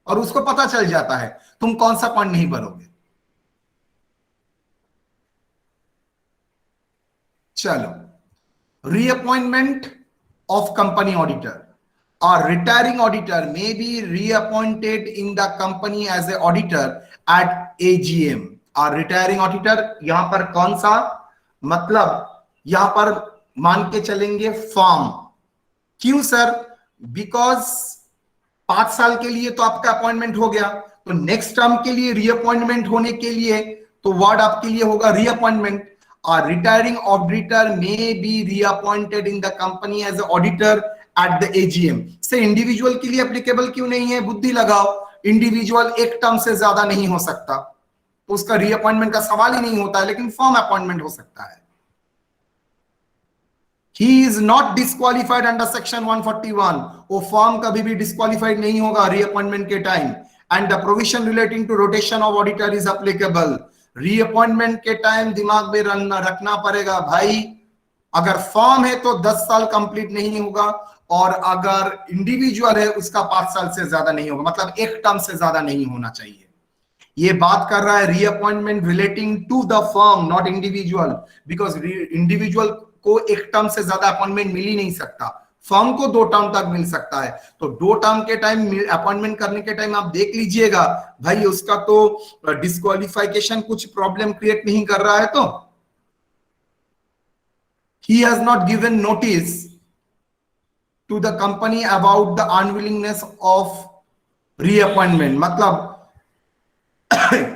और उसको पता चल जाता है तुम कौन सा पॉइंट नहीं भरोगे। चलो, reappointment of company auditor. A retiring auditor may be reappointed in the company as a auditor at AGM. A retiring auditor यहां पर कौन सा, मतलब यहां पर मान के चलेंगे फॉर्म. क्यों सर? बिकॉज 5 साल के लिए तो आपका अपॉइंटमेंट हो गया, तो नेक्स्ट टर्म के लिए रीअपॉइंटमेंट होने के लिए तो वर्ड आपके लिए होगा रीअपॉइंटमेंट. और retiring auditor may be reappointed in the company as auditor at the AGM. से इंडिविजुअल के लिए एप्लीकेबल क्यों नहीं है? बुद्धि लगाओ, इंडिविजुअल एक टर्म से ज्यादा नहीं हो सकता, तो उसका रीअपॉइंटमेंट का सवाल ही नहीं होता है, लेकिन फॉर्म अपॉइंटमेंट हो सकता है. He is not disqualified under section 141. वो फॉर्म कभी भी डिस्क्वालिफाइड नहीं होगा रीअपॉइंटमेंट के time. And the provision relating to rotation of auditor is applicable. Reappointment के टाइम दिमाग में रखना पड़ेगा भाई, अगर फॉर्म है तो 10 साल कंप्लीट नहीं होगा, और अगर इंडिविजुअल है उसका 5 साल से ज्यादा नहीं होगा, मतलब एक टर्म से ज्यादा नहीं होना चाहिए. ये बात कर रहा है reappointment relating to the firm, not individual, because individual को एक टर्म से ज्यादा अपॉइंटमेंट मिल ही नहीं सकता, फर्म को 2 टर्म तक मिल सकता है. तो 2 टर्म के टाइम अपॉइंटमेंट करने के टाइम आप देख लीजिएगा भाई, उसका तो डिस्क्वालिफिकेशन कुछ प्रॉब्लम क्रिएट नहीं कर रहा है. तो he has not given notice to the company about the unwillingness of reappointment, मतलब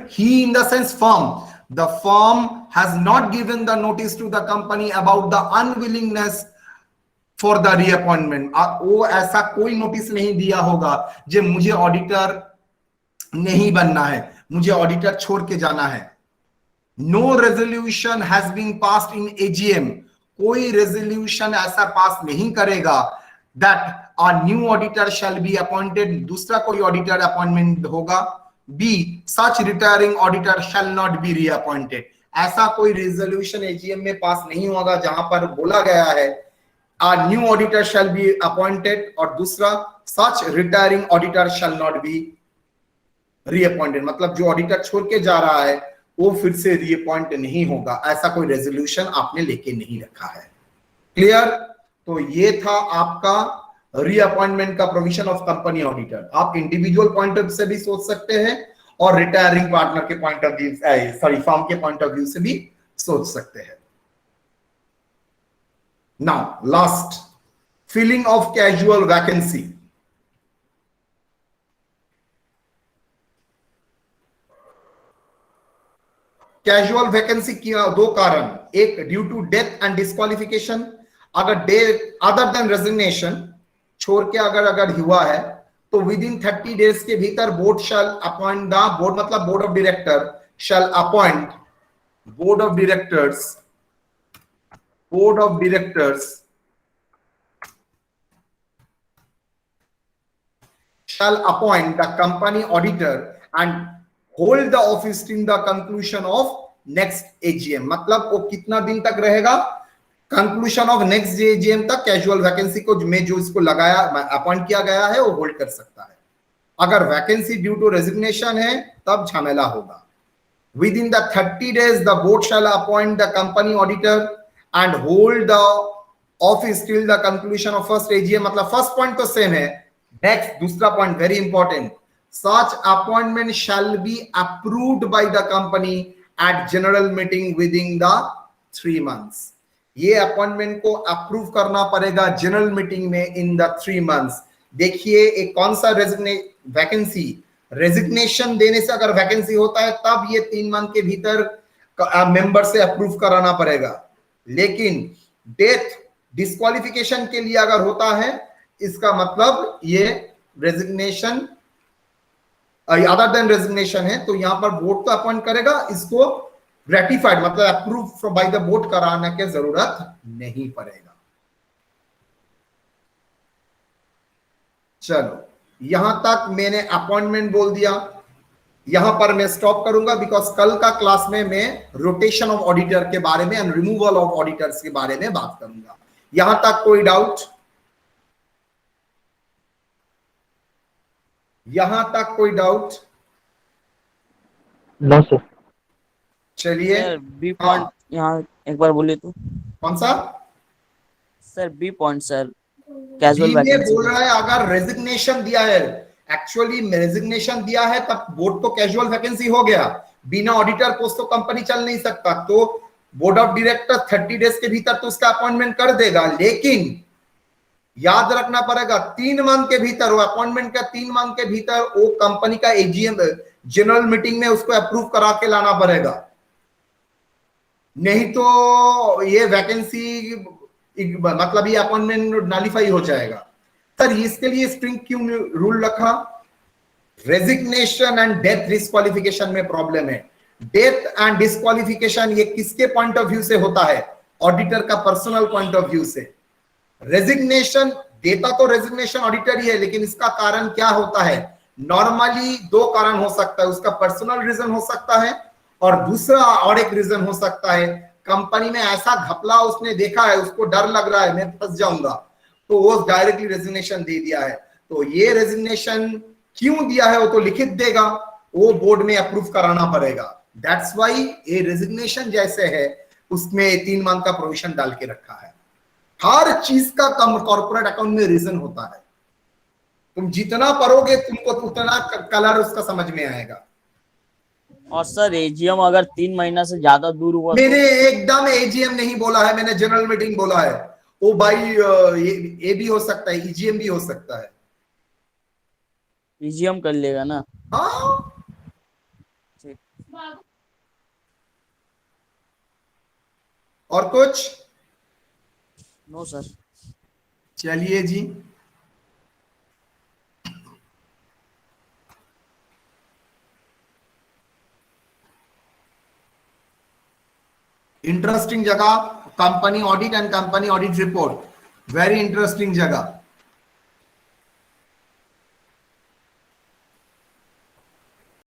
he in the sense firm, the firm has not given the notice to the company about the unwillingness for the reappointment. वो ऐसा कोई notice नहीं दिया होगा जो मुझे auditor नहीं बनना है, मुझे ऑडिटर छोड़ के जाना है. No resolution has been passed in AGM. कोई रेजोल्यूशन ऐसा पास नहीं करेगा that a new auditor shall be appointed, दूसरा कोई ऑडिटर अपॉइंटमेंट होगा. B, such retiring auditor shall not be reappointed. ऐसा कोई रेजोल्यूशन एजीएम में पास नहीं होगा जहां पर बोला गया है a new auditor shall be appointed, और दूसरा such retiring auditor shall not be reappointed, मतलब जो ऑडिटर छोड़ के जा रहा है वो फिर से रीअपॉइंट नहीं होगा. ऐसा कोई रेजोल्यूशन आपने लेके नहीं रखा है. क्लियर? तो ये था आपका रीअपॉइंटमेंट का प्रोविजन ऑफ कंपनी ऑडिटर. आप इंडिविजुअल पॉइंट ऑफ व्यू से भी सोच सकते हैं और रिटायरिंग पार्टनर के point of view, sorry firm के पॉइंट ऑफ व्यू से भी सोच सकते हैं. Now, last, filling of casual vacancy. Casual vacancy की 2 कारण, एक due to death and disqualification. अगर डेथ अदर देन रेजिग्नेशन छोड़ के अगर हुआ है तो विद इन 30 डेज के भीतर board shall appoint the board, मतलब board of director shall appoint, board of directors shall appoint the company auditor and hold the office till the conclusion of next AGM. मतलब वो कितना दिन तक रहेगा? Conclusion of next AGM तक casual vacancy को में जो इसको लगाया अपॉइंट किया गया है वो होल्ड कर सकता है. अगर वैकेंसी ड्यू टू रेजिग्नेशन है तब झमेला होगा. With in the 30 days the board shall appoint the company auditor and hold the office till the conclusion of first AGM. मतलब फर्स्ट पॉइंट तो सेम है. नेक्स्ट दूसरा point very important, such appointment shall be approved by the company at general meeting within the 3 months. ये appointment को approve करना पड़ेगा general meeting में in the 3 months. देखिए एक कौन सा वैकेंसी, रेजिग्नेशन देने से अगर वैकेंसी होता है तब ये 3 मंथ के भीतर मेंबर से अप्रूव कराना पड़ेगा. लेकिन डेथ डिस्क्वालिफिकेशन के लिए अगर होता है, इसका मतलब ये रेजिग्नेशन अदर देन रेजिग्नेशन है, तो यहां पर बोर्ड तो अपॉइंट करेगा, इसको रेटिफाइड मतलब अप्रूव बाय द बोर्ड कराने की जरूरत नहीं पड़ेगा. चलो यहां तक मैंने अपॉइंटमेंट बोल दिया. यहां पर मैं स्टॉप करूंगा बिकॉज कल का क्लास में मैं रोटेशन ऑफ ऑडिटर के बारे में एंड रिमूवल ऑफ ऑडिटर्स के बारे में बात करूंगा. यहां तक कोई डाउट? यहां तक कोई डाउट? No sir. चलिए बी पॉइंट यहाँ एक बार बोलिए तो कौन सा? Sir B point sir, casual B में वैकेंसी। बोल रहा है अगर रेजिग्नेशन दिया है, एक्चुअली रेजिग्नेशन दिया है तब बोर्ड तो कैजुअल वैकेंसी हो गया, बिना ऑडिटर पोस्ट तो कंपनी चल नहीं सकता, तो बोर्ड ऑफ डायरेक्टर 30 डेज के भीतर तो उसका अपॉइंटमेंट कर देगा, लेकिन याद रखना पड़ेगा 3 मंथ के भीतर, वो अपॉइंटमेंट का 3 मंथ के भीतर वो कंपनी का एजीएम जनरल मीटिंग में उसको अप्रूव करा के लाना पड़ेगा, नहीं तो ये वैकेंसी मतलब ये अपॉइंटमेंट नॉलिफाई हो जाएगा। सर इसके लिए स्ट्रिंग क्यों रूल रखा? रेजिग्नेशन एंड डेथ डिस्क्वालिफिकेशन में प्रॉब्लम है। डेथ एंड डिस्क्वालिफिकेशन ये किसके पॉइंट ऑफ व्यू से होता है? ऑडिटर का पर्सनल पॉइंट ऑफ व्यू से। रेजिग्नेशन देता तो रेजिग्नेशन ऑडिटर ही है, लेकिन इसका कारण क्या होता है? नॉर्मली 2 कारण हो सकता है, उसका पर्सनल रीजन हो सकता है और दूसरा और एक रीजन हो सकता है कंपनी में ऐसा घपला उसने देखा है, उसको डर लग रहा है मैं फंस जाऊंगा, तो वो डायरेक्टली रेजिग्नेशन दे दिया है। तो ये रेजिग्नेशन क्यों दिया है वो तो लिखित देगा, वो बोर्ड में अप्रूव कराना पड़ेगा। दैट्स व्हाई ये रेजिग्नेशन जैसे है उसमें 3 मंथ का प्रोविजन डाल के रखा है। हर चीज का कॉर्पोरेट अकाउंट में रीजन होता है, तुम जितना पढ़ोगे तुमको उतना कलर उसका समझ में आएगा। और सर एजीएम अगर 3 महीना से ज्यादा दूर हुआ मैंने एकदम एजीएम नहीं बोला है, मैंने जनरल मीटिंग बोला है। ओ भाई ये भी हो सकता है, ईजीएम भी हो सकता है। तो एजीएम कर लेगा ना? हाँ ठीक। और कुछ? No sir. चलिए जी, इंटरेस्टिंग जगह company audit and company audit report, very interesting जगह।